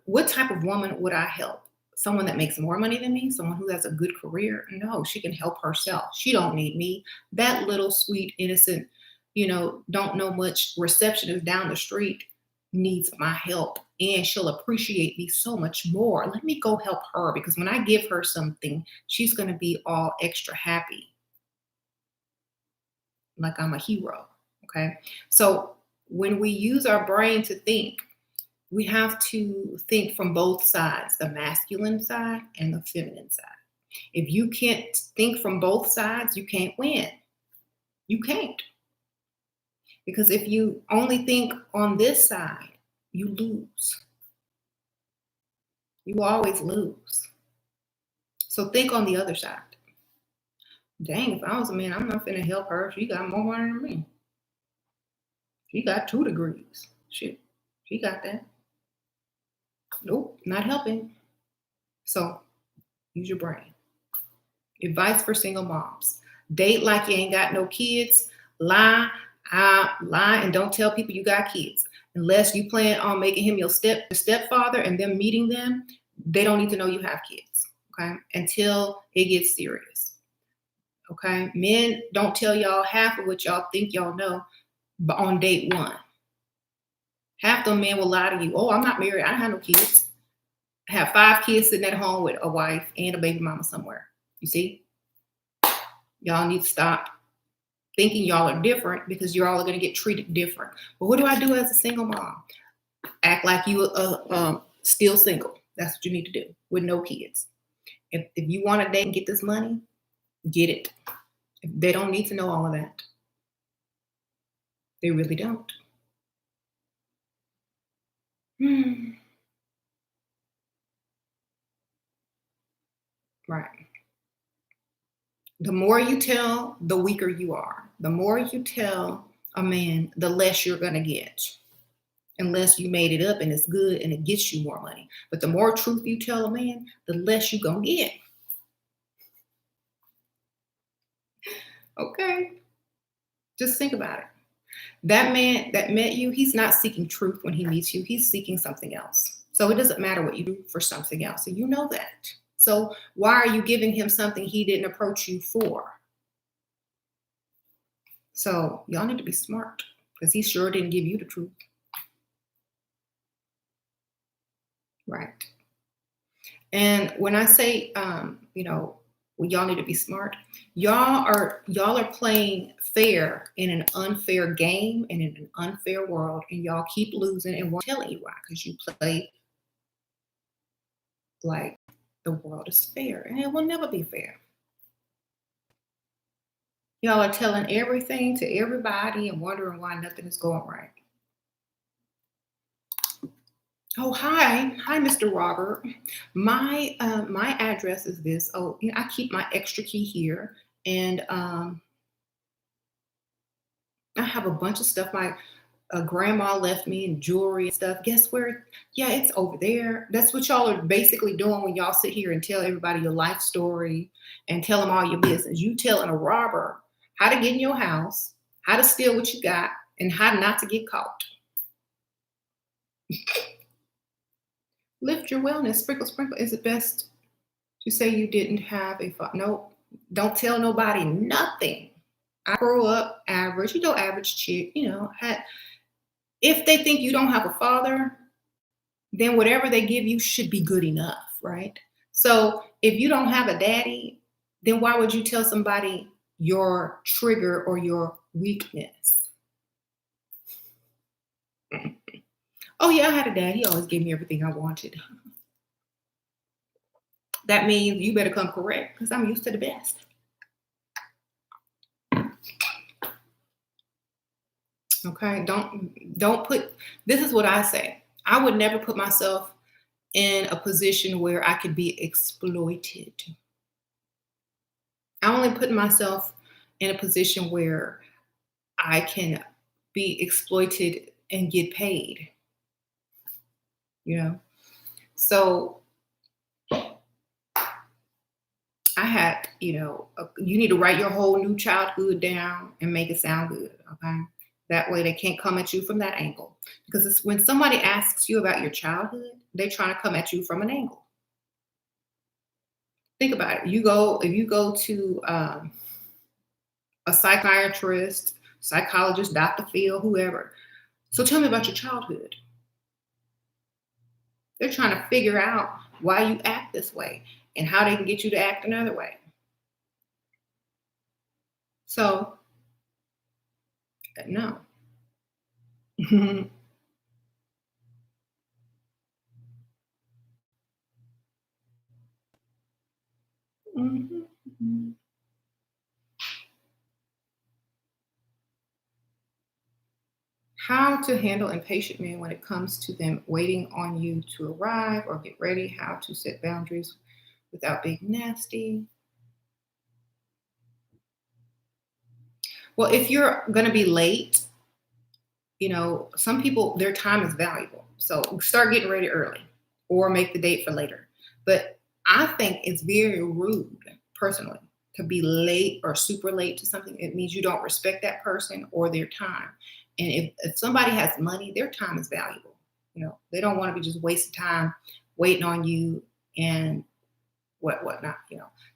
what type of woman would I help? Someone that makes more money than me, someone who has a good career? No, she can help herself. She don't need me. That little sweet, innocent, don't know much receptionist down the street needs my help, and she'll appreciate me so much more. Let me go help her, because when I give her something, she's going to be all extra happy, like I'm a hero. Okay. So when we use our brain to think, We have to think from both sides, the masculine side and the feminine side. If you can't think from both sides, you can't win. You can't. Because if you only think on this side, you lose. You always lose. So think on the other side. Dang, if I was a man, I'm not finna help her. She got more money than me. She got 2 degrees. Shit, she got that. Nope, not helping. So use your brain. Advice for single moms. Date like you ain't got no kids. Lie, lie, and don't tell people you got kids. Unless you plan on making him your stepfather and them meeting them, they don't need to know you have kids. Okay. Until it gets serious. Okay. Men don't tell y'all half of what y'all think y'all know, but on date one. Half the men will lie to you. Oh, I'm not married. I don't have no kids. I have 5 kids sitting at home with a wife and a baby mama somewhere. You see? Y'all need to stop thinking y'all are different because you're all going to get treated different. But what do I do as a single mom? Act like you still single. That's what you need to do with no kids. If you want to date and get this money, get it. They don't need to know all of that. They really don't. Right. The more you tell, the weaker you are. The more you tell a man, the less you're going to get. Unless you made it up and it's good and it gets you more money. But the more truth you tell a man, the less you're going to get. Okay? Just think about it. That man that met you, he's not seeking truth when he meets you. He's seeking something else. So it doesn't matter what you do for something else. And you know that. So why are you giving him something he didn't approach you for? So y'all need to be smart because he sure didn't give you the truth. Right. And when I say, well, y'all need to be smart, y'all are playing fair in an unfair game and in an unfair world, and y'all keep losing and won't telling you why, because you play like the world is fair, and it will never be fair. Y'all are telling everything to everybody and wondering why nothing is going right. Oh, hi, Mr. Robert. My address is this. Oh, I keep my extra key here, and I have a bunch of stuff my grandma left me and jewelry and stuff. Guess where? Yeah, it's over there. That's what y'all are basically doing when y'all sit here and tell everybody your life story and tell them all your business. You telling a robber how to get in your house, how to steal what you got, and how not to get caught. Lift your wellness. Sprinkle, sprinkle. Is it best to say you didn't have a father? No, don't tell nobody nothing. I grew up average, average chick, if they think you don't have a father, then whatever they give you should be good enough, right? So if you don't have a daddy, then why would you tell somebody your trigger or your weakness? Oh yeah, I had a dad. He always gave me everything I wanted. That means you better come correct because I'm used to the best. Okay, don't put, this is what I say. I would never put myself in a position where I could be exploited. I only put myself in a position where I can be exploited and get paid. So I had, you need to write your whole new childhood down and make it sound good. Okay. That way they can't come at you from that angle. Because it's when somebody asks you about your childhood, they're trying to come at you from an angle. Think about it. If you go to a psychiatrist, psychologist, Dr. Phil, whoever. So tell me about your childhood. They're trying to figure out why you act this way and how they can get you to act another way. So, no. Mhm. How to handle impatient men when it comes to them waiting on you to arrive or get ready. How to set boundaries without being nasty. Well, if you're going to be late, some people, their time is valuable. So start getting ready early or make the date for later. But I think it's very rude, personally, to be late or super late to something. It means you don't respect that person or their time. And if somebody has money, their time is valuable. They don't want to be just wasting time waiting on you and whatnot.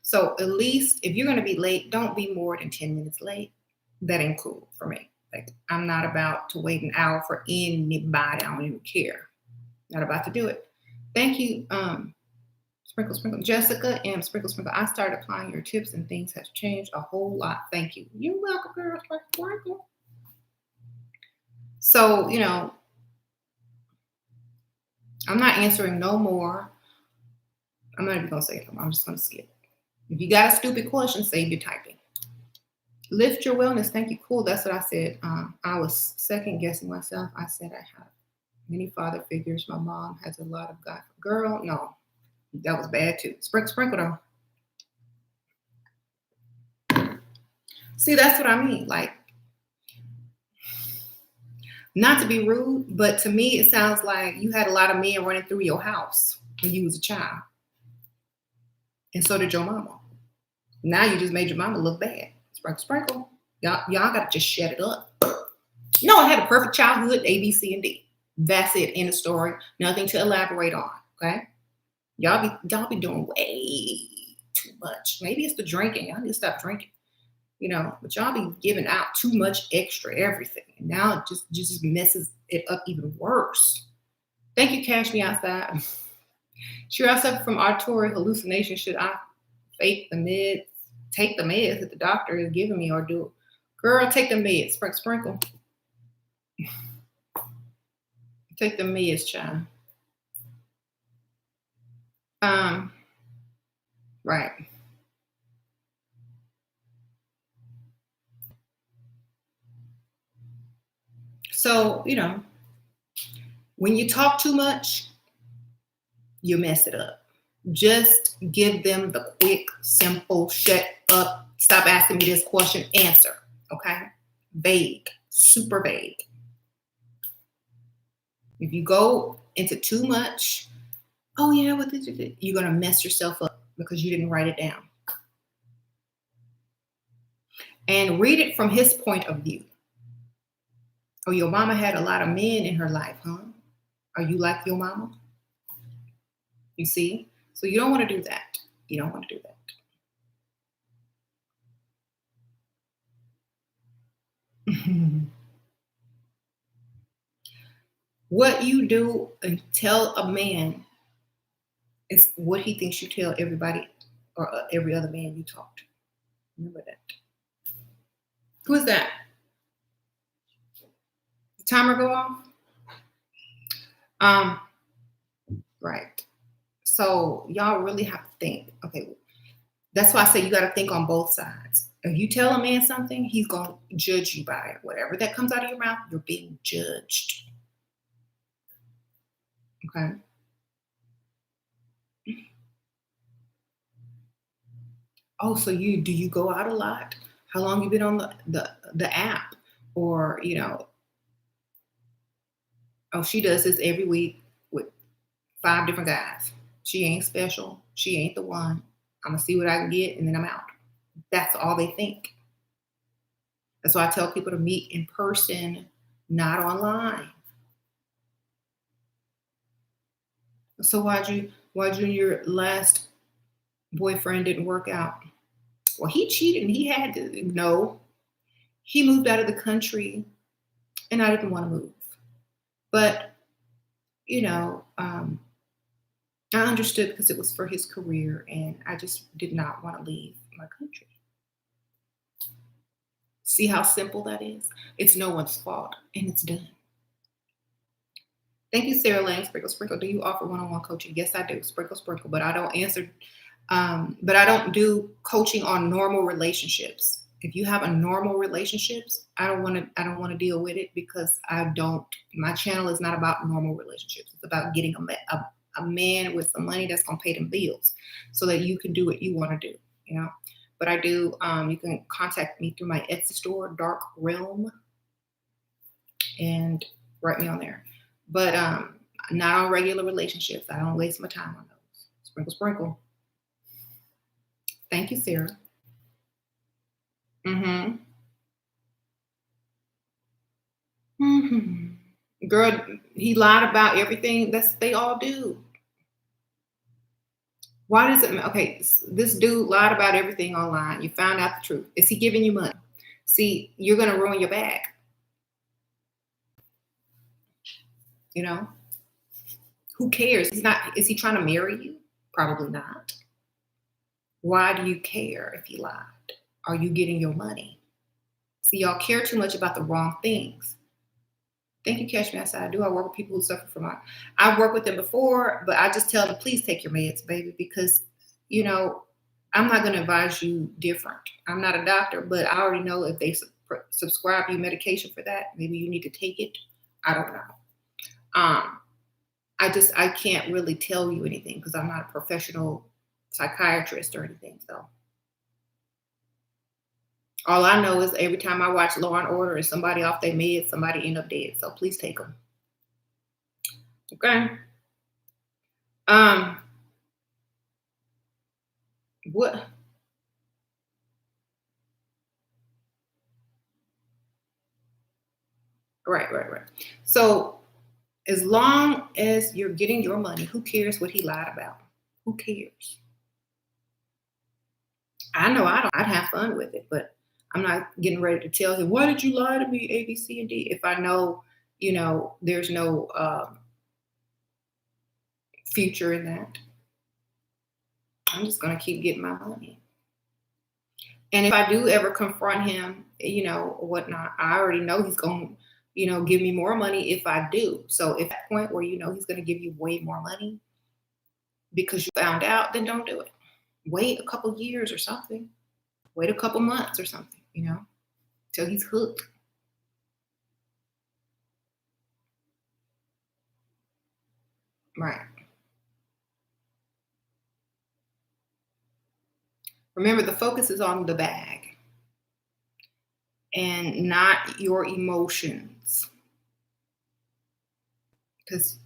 So at least if you're going to be late, don't be more than 10 minutes late. That ain't cool for me. Like, I'm not about to wait an hour for anybody. I don't even care. Not about to do it. Thank you, Sprinkle Sprinkle. Jessica and Sprinkle Sprinkle. I started applying your tips and things have changed a whole lot. Thank you. You're welcome, girl. Sprinkle Sprinkle. So, I'm not answering no more. I'm not even going to say it. I'm just going to skip. If you got a stupid question, save your typing. Lift your wellness. Thank you. Cool. That's what I said. I was second guessing myself. I said I have many father figures. My mom has a lot of God. Girl, no, that was bad too. Sprinkle though. See, that's what I mean. Like, not to be rude, but to me, it sounds like you had a lot of men running through your house when you was a child. And so did your mama. Now you just made your mama look bad. Sprinkle. Y'all got to just shut it up. No, I had a perfect childhood, A, B, C, and D. That's it. End of story. Nothing to elaborate on. Okay. Y'all be doing way too much. Maybe it's the drinking. Y'all need to stop drinking. But y'all be giving out too much extra everything. And now it just messes it up even worse. Thank you, Cash Me Outside. SheRaSeven from Auditory Hallucination. Should I take the meds that the doctor is giving me or do? Girl, take the meds. Sprinkle. Take the meds, child. Right. So, when you talk too much, you mess it up. Just give them the quick, simple, shut up, stop asking me this question, answer. Okay? Vague, super vague. If you go into too much, oh yeah, what did you do? You're going to mess yourself up because you didn't write it down. And read it from his point of view. Oh, your mama had a lot of men in her life, huh? Are you like your mama? You see? So you don't want to do that. You don't want to do that. What you do and tell a man is what he thinks you tell everybody or every other man you talk to. Remember that. Who is that? The timer go off? Right. So y'all really have to think. Okay, that's why I say you got to think on both sides. If you tell a man something, he's going to judge you by it. Whatever that comes out of your mouth, you're being judged. Okay. Oh, so do you go out a lot? How long you been on the app? Or, oh, she does this every week with 5 different guys. She ain't special. She ain't the one. I'm gonna see what I can get and then I'm out. That's all they think. That's why I tell people to meet in person, not online. So why'd you and your last boyfriend didn't work out? Well, he cheated and he had to. No, he moved out of the country and I didn't want to move. But, I understood because it was for his career and I just did not want to leave my country. See how simple that is? It's no one's fault and it's done. Thank you, Sarah Lane. Sprinkle. Do you offer one-on-one coaching? Yes, I do. Sprinkle. But I don't answer But I don't do coaching on normal relationships. If you have a normal relationships, I don't want to deal with it because I don't. My channel is not about normal relationships. It's about getting a man with some money that's gonna pay them bills, so that you can do what you want to do. You know. But I do. You can contact me through my Etsy store, Dark Realm, and write me on there. But not on regular relationships. I don't waste my time on those. Sprinkle, sprinkle. Thank you, Sarah. Mm-hmm. Mm-hmm. Girl, he lied about everything. That's they all do. Why does it? Okay, this dude lied about everything online. You found out the truth. Is he giving you money? See, you're gonna ruin your bag. You know, who cares? He's not. Is he trying to marry you? Probably not. Why do you care if he lied? Are you getting your money? See, y'all care too much about the wrong things. Thank you, Catch Me Outside. Do I work with people who suffer from? I've worked with them before, but I just tell them, please take your meds, baby, because you know I'm not going to advise you different. I'm not a doctor, but I already know if they subscribe you medication for that, maybe you need to take it. I don't know. Um, I can't really tell you anything because I'm not a professional psychiatrist or anything. So all I know is every time I watch Law and Order and somebody off their meds, somebody end up dead. So please take them. Okay. Um. What? Right. Right. Right. So as long as you're getting your money, who cares what he lied about? Who cares? I know I don't. I'd have fun with it, but I'm not getting ready to tell him why did you lie to me, A, B, C, and D. If I know, there's no future in that. I'm just gonna keep getting my money. And if I do ever confront him, or whatnot, I already know he's going to, give me more money if I do. So if that point where he's going to give you way more money because you found out, then don't do it. Wait a couple years or something. Wait a couple months or something, till he's hooked. Right. Remember, the focus is on the bag and not your emotions. Because,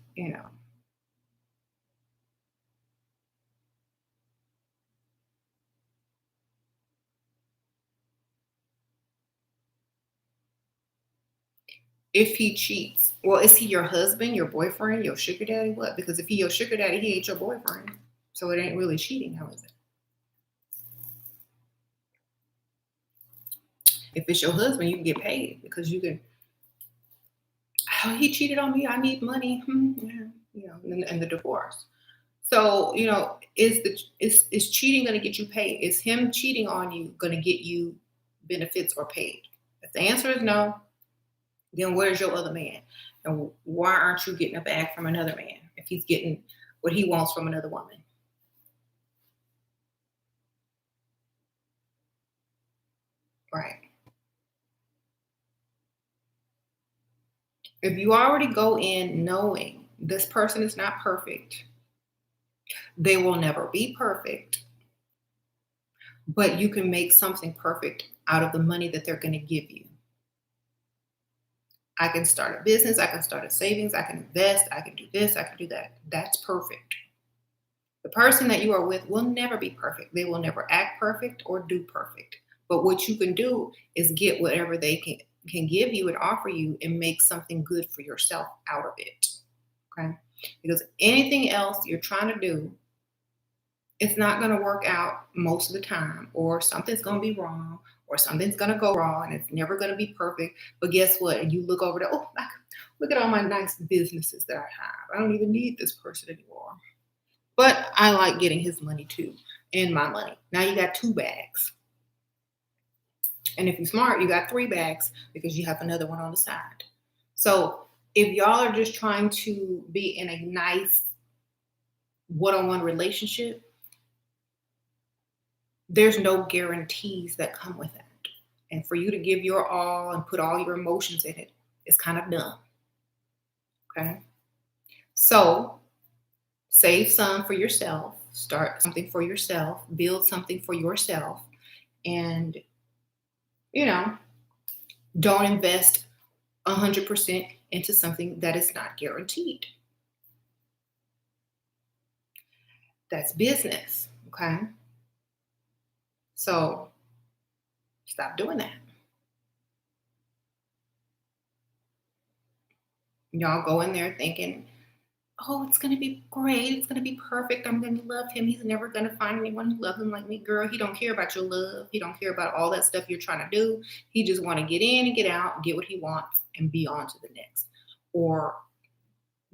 if he cheats, well, is he your husband, your boyfriend, your sugar daddy? What? Because if he your sugar daddy, he ain't your boyfriend. So it ain't really cheating, how is it? If it's your husband, you can get paid because you can. Oh, he cheated on me. I need money. Yeah, and the divorce. So is cheating going to get you paid? Is him cheating on you going to get you benefits or paid? If the answer is no, then where's your other man? And why aren't you getting a bag from another man if he's getting what he wants from another woman? Right. If you already go in knowing this person is not perfect, they will never be perfect, but you can make something perfect out of the money that they're going to give you. I can start a business, I can start a savings, I can invest, I can do this, I can do that. That's perfect. The person that you are with will never be perfect. They will never act perfect or do perfect. But what you can do is get whatever they can give you and offer you and make something good for yourself out of it. Okay? Because anything else you're trying to do, it's not going to work out most of the time, or something's going to be wrong, or something's going to go wrong, and it's never going to be perfect. But guess what? You look over there, oh, look at all my nice businesses that I have. I don't even need this person anymore. But I like getting his money too, and my money. Now you got 2 bags. And if you're smart, you got 3 bags because you have another one on the side. So if y'all are just trying to be in a nice one-on-one relationship, there's no guarantees that come with that. And for you to give your all and put all your emotions in it is kind of dumb. Okay. So save some for yourself, start something for yourself, build something for yourself, and, you know, don't invest 100% into something that is not guaranteed. That's business. Okay. So stop doing that. Y'all go in there thinking, oh, it's gonna be great. It's gonna be perfect. I'm gonna love him. He's never gonna find anyone who loves him like me. Girl, he don't care about your love. He don't care about all that stuff you're trying to do. He just want to get in and get out, get what he wants, and be on to the next. Or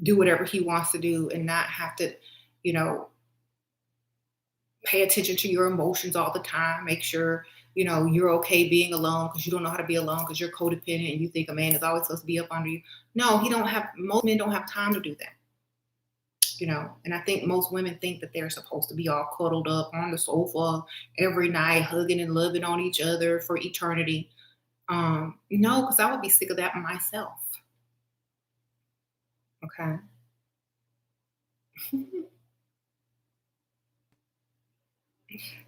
do whatever he wants to do and not have to, you know, pay attention to your emotions all the time. Make sure, you're okay being alone because you don't know how to be alone because you're codependent and you think a man is always supposed to be up under you. No, most men don't have time to do that. And I think most women think that they're supposed to be all cuddled up on the sofa every night, hugging and loving on each other for eternity. No, because I would be sick of that myself. Okay.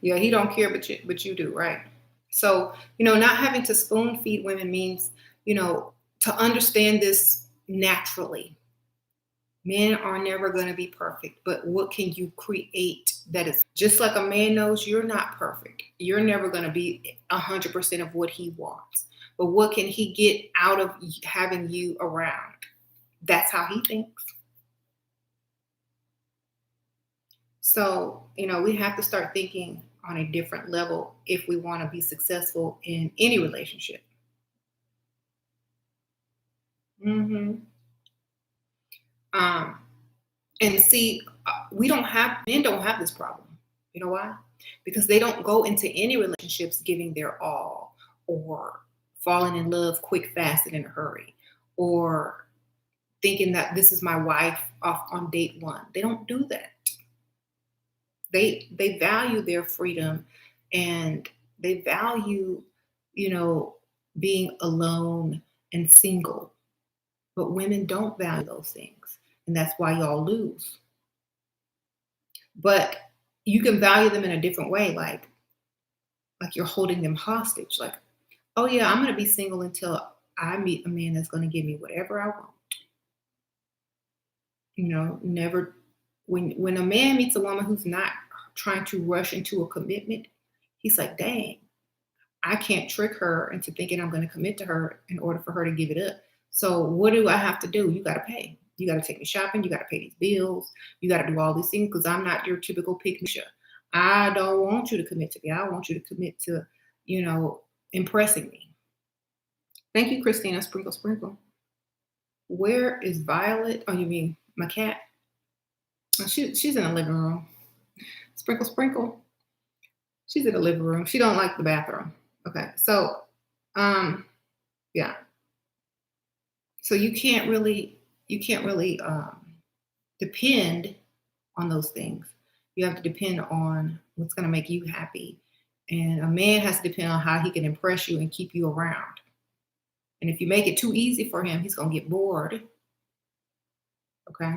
Yeah, he don't care, but you do, right? So, not having to spoon feed women means, to understand this naturally. Men are never going to be perfect, but what can you create that is just like a man knows you're not perfect. You're never going to be 100% of what he wants. But what can he get out of having you around? That's how he thinks. So, we have to start thinking on a different level if we want to be successful in any relationship. hmm Um, and see, men don't have this problem. You know why? Because they don't go into any relationships giving their all or falling in love quick, fast, and in a hurry or thinking that this is my wife off on date one. They don't do that. They value their freedom and they value, you know, being alone and single. But women don't value those things. And that's why y'all lose. But you can value them in a different way, like you're holding them hostage. Like, oh yeah, I'm gonna be single until I meet a man that's gonna give me whatever I want. Never when a man meets a woman who's not trying to rush into a commitment, he's like, dang, I can't trick her into thinking I'm going to commit to her in order for her to give it up. So what do I have to do? You got to pay. You got to take me shopping. You got to pay these bills. You got to do all these things because I'm not your typical pick me shop. I don't want you to commit to me. I want you to commit to, you know, impressing me. Thank you, Christina. Sprinkle, sprinkle. Where is Violet? Oh, you mean my cat? Oh, she's in the living room. Sprinkle, sprinkle. She's in the living room. She don't like the bathroom. Okay, so um, yeah. So you can't really depend on those things. You have to depend on what's going to make you happy, and a man has to depend on how he can impress you and keep you around. And if you make it too easy for him, he's going to get bored. Okay.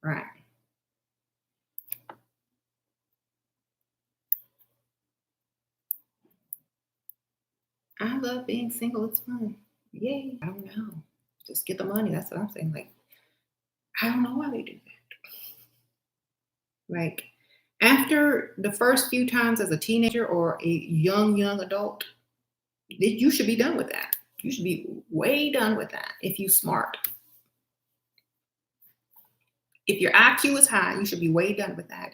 Right. I love being single. It's fun. Yay. I don't know. Just get the money. That's what I'm saying. Like, I don't know why they do that. Like, after the first few times as a teenager or a young adult, you should be done with that. You should be way done with that if you smart. If your IQ is high, you should be way done with that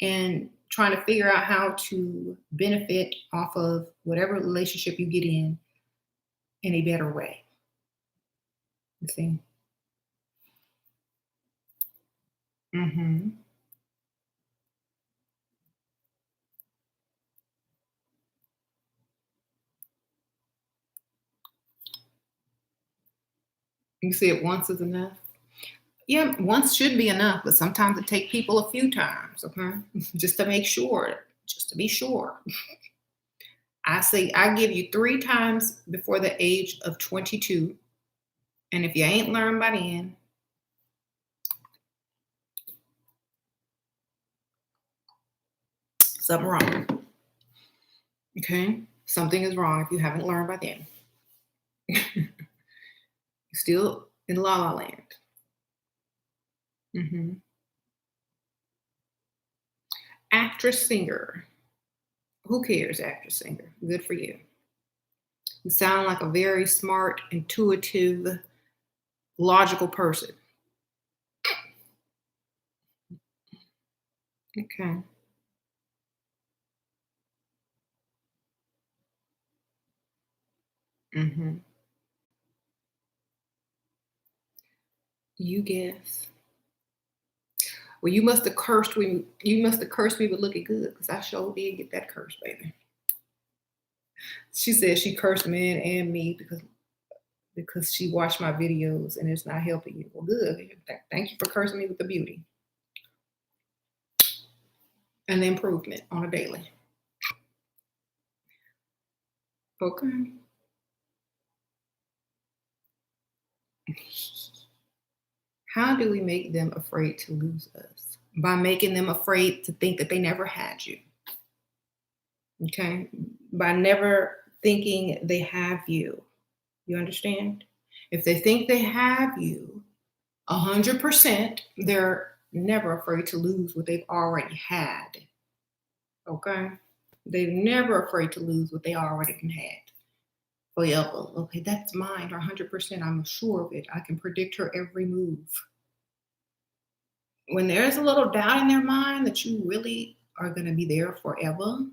and trying to figure out how to benefit off of whatever relationship you get in a better way. You see? hmm You see it once is enough. Yeah, once should be enough, but sometimes it take people a few times, okay? Just to make sure, just to be sure. I say I give you 3 times before the age of 22, and if you ain't learned by then, something wrong, okay? Something is wrong if you haven't learned by then. You're still in la la land. Mhm. Actress, singer. Who cares, actress, singer? Good for you. You sound like a very smart, intuitive, logical person. Okay. Mhm. You guess. Well, you must have cursed me with looking good because I sure did get that curse, baby. She said she cursed men and me because she watched my videos and it's not helping you. Well, good. Thank you for cursing me with the beauty and the improvement on a daily. Okay. How do we make them afraid to lose us? By making them afraid to think that they never had you. Okay. By never thinking they have you. You understand? If they think they have you 100%, they're never afraid to lose what they've already had. Okay. They're never afraid to lose what they already can had. Forever. Okay, that's mine. 100%. I'm sure of it. I can predict her every move. When there's a little doubt in their mind that you really are going to be there forever,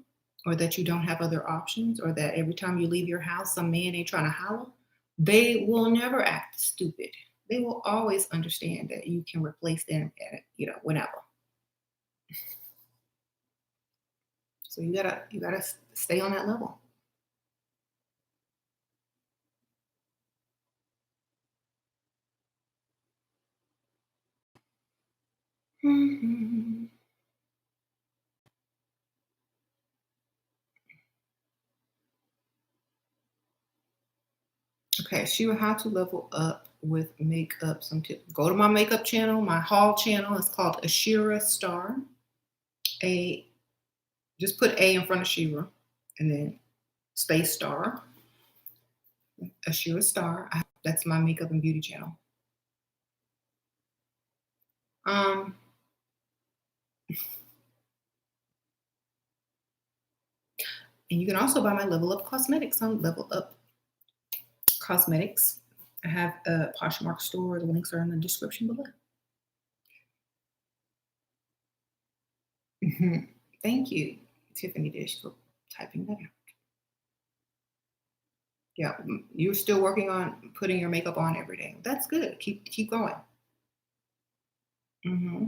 or that you don't have other options, or that every time you leave your house, some man ain't trying to holler, they will never act stupid. They will always understand that you can replace them at whenever. So you gotta stay on that level. Mhm. Okay, she will have to level up with makeup. Some tip. Go to my makeup channel, my haul channel. It's called Ashira Star. A Just put A in front of Shira, and then space star. Ashira Star. That's my makeup and beauty channel. Um, and you can also buy my Level Up Cosmetics on Level Up Cosmetics. I have a Poshmark store. The links are in the description below. Mhm. Thank you, Tiffany Dish, for typing that out. Yeah, you're still working on putting your makeup on every day. That's good. Keep going. Hmm.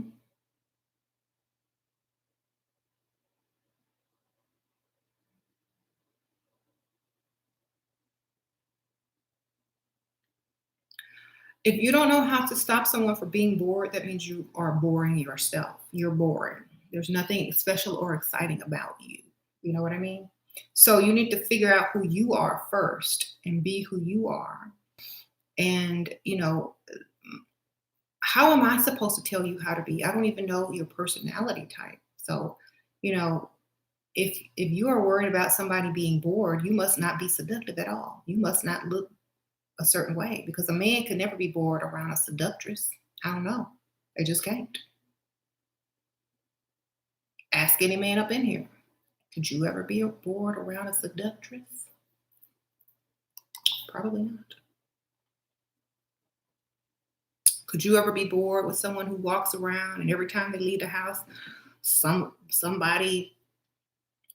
If you don't know how to stop someone from being bored, that means you are boring yourself. You're bored. There's nothing special or exciting about you. You know what I mean? So you need to figure out who you are first and be who you are. And, how am I supposed to tell you how to be? I don't even know your personality type. So, you know, if you are worried about somebody being bored, you must not be seductive at all. You must not look a certain way because a man could never be bored around a seductress. I don't know. They just can't. Ask any man up in here. Could you ever be bored around a seductress? Probably not. Could you ever be bored with someone who walks around and every time they leave the house, somebody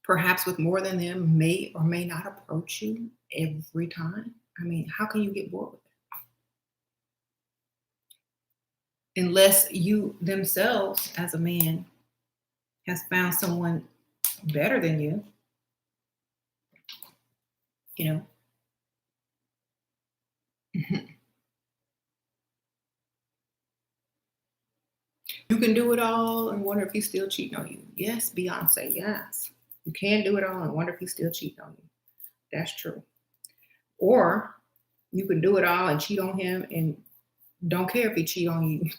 perhaps with more than them may or may not approach you every time? I mean, how can you get bored with it? Unless you themselves, as a man, has found someone better than you know. You can do it all and wonder if he's still cheating on you. Yes, Beyonce, yes. You can do it all and wonder if he's still cheating on you. That's true. Or you can do it all and cheat on him and don't care if he cheat on you.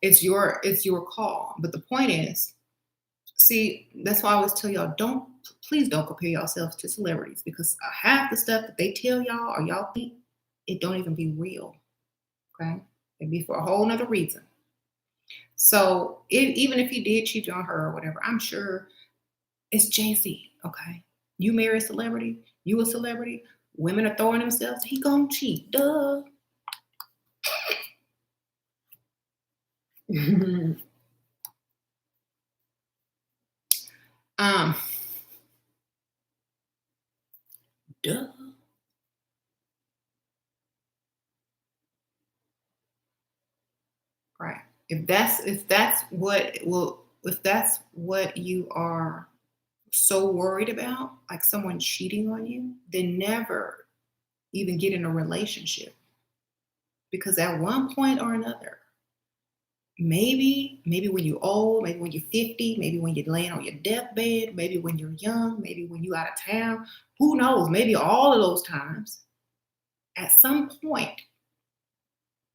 It's your call. But the point is, see, that's why I always tell y'all, please don't compare yourselves to celebrities, because half the stuff that they tell y'all or y'all think, it don't even be real. Okay? It'd be for a whole nother reason. So even if he did cheat on her or whatever, I'm sure it's Jay-Z. Okay. You marry a celebrity, you a celebrity, women are throwing themselves, he gonna cheat. Duh. um duh. Right. If that's what you are so worried about, like someone cheating on you, then never even get in a relationship. Because at one point or another, maybe when you're old, maybe when you're 50, maybe when you're laying on your deathbed, maybe when you're young, maybe when you're out of town, who knows, maybe all of those times, at some point,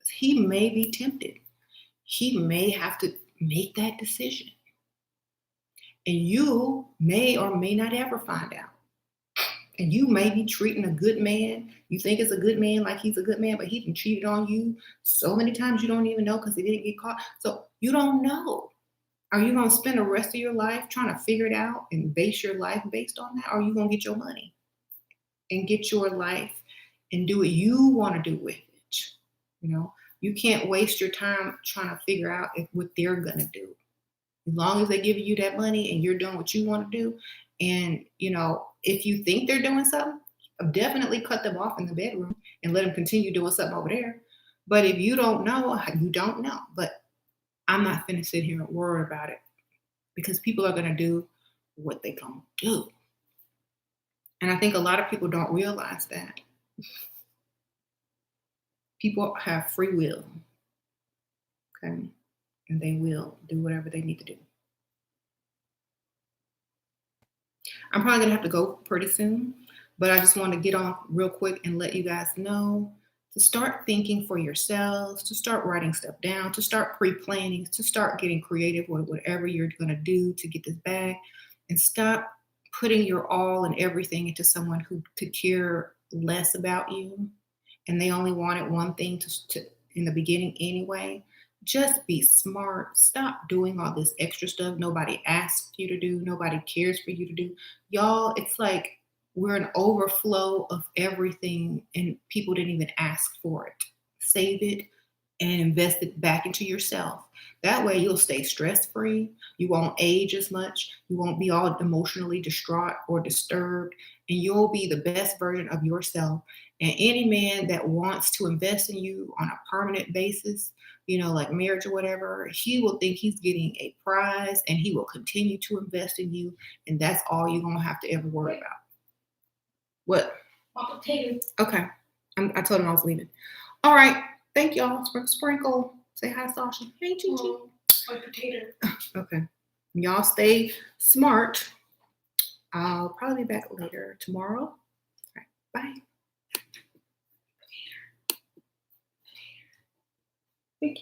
he may be tempted. He may have to make that decision. And you may or may not ever find out. And you may be treating a good man. You think it's a good man, like he's a good man, but he can cheat on you so many times you don't even know because he didn't get caught. So you don't know. Are you going to spend the rest of your life trying to figure it out and base your life based on that? Or are you going to get your money and get your life and do what you want to do with it? You know, you can't waste your time trying to figure out what they're going to do. As long as they're giving you that money and you're doing what you want to do. And, you know, if you think they're doing something, definitely cut them off in the bedroom and let them continue doing something over there. But if you don't know, you don't know. But I'm not going to sit here and worry about it, because people are going to do what they're going to do. And I think a lot of people don't realize that. People have free will. Okay. And they will do whatever they need to do. I'm probably going to have to go pretty soon, but I just want to get on real quick and let you guys know to start thinking for yourselves, to start writing stuff down, to start pre-planning, to start getting creative with whatever you're going to do to get this bag, and stop putting your all and everything into someone who could care less about you and they only wanted one thing to in the beginning anyway. Just be smart. Stop doing all this extra stuff nobody asked you to do, nobody cares for you to do. Y'all, it's like we're an overflow of everything and people didn't even ask for it. Save it and invest it back into yourself. That way you'll stay stress-free. You won't age as much. You won't be all emotionally distraught or disturbed. And you'll be the best version of yourself. And any man that wants to invest in you on a permanent basis, you know, like marriage or whatever, he will think he's getting a prize and he will continue to invest in you. And that's all you're going to have to ever worry about. What? Okay. I told him I was leaving. All right. Thank y'all. Sprinkle. Say hi, Sasha. Hey, Gigi. My potato. Okay. Y'all stay smart. I'll probably be back later tomorrow. All right. Bye.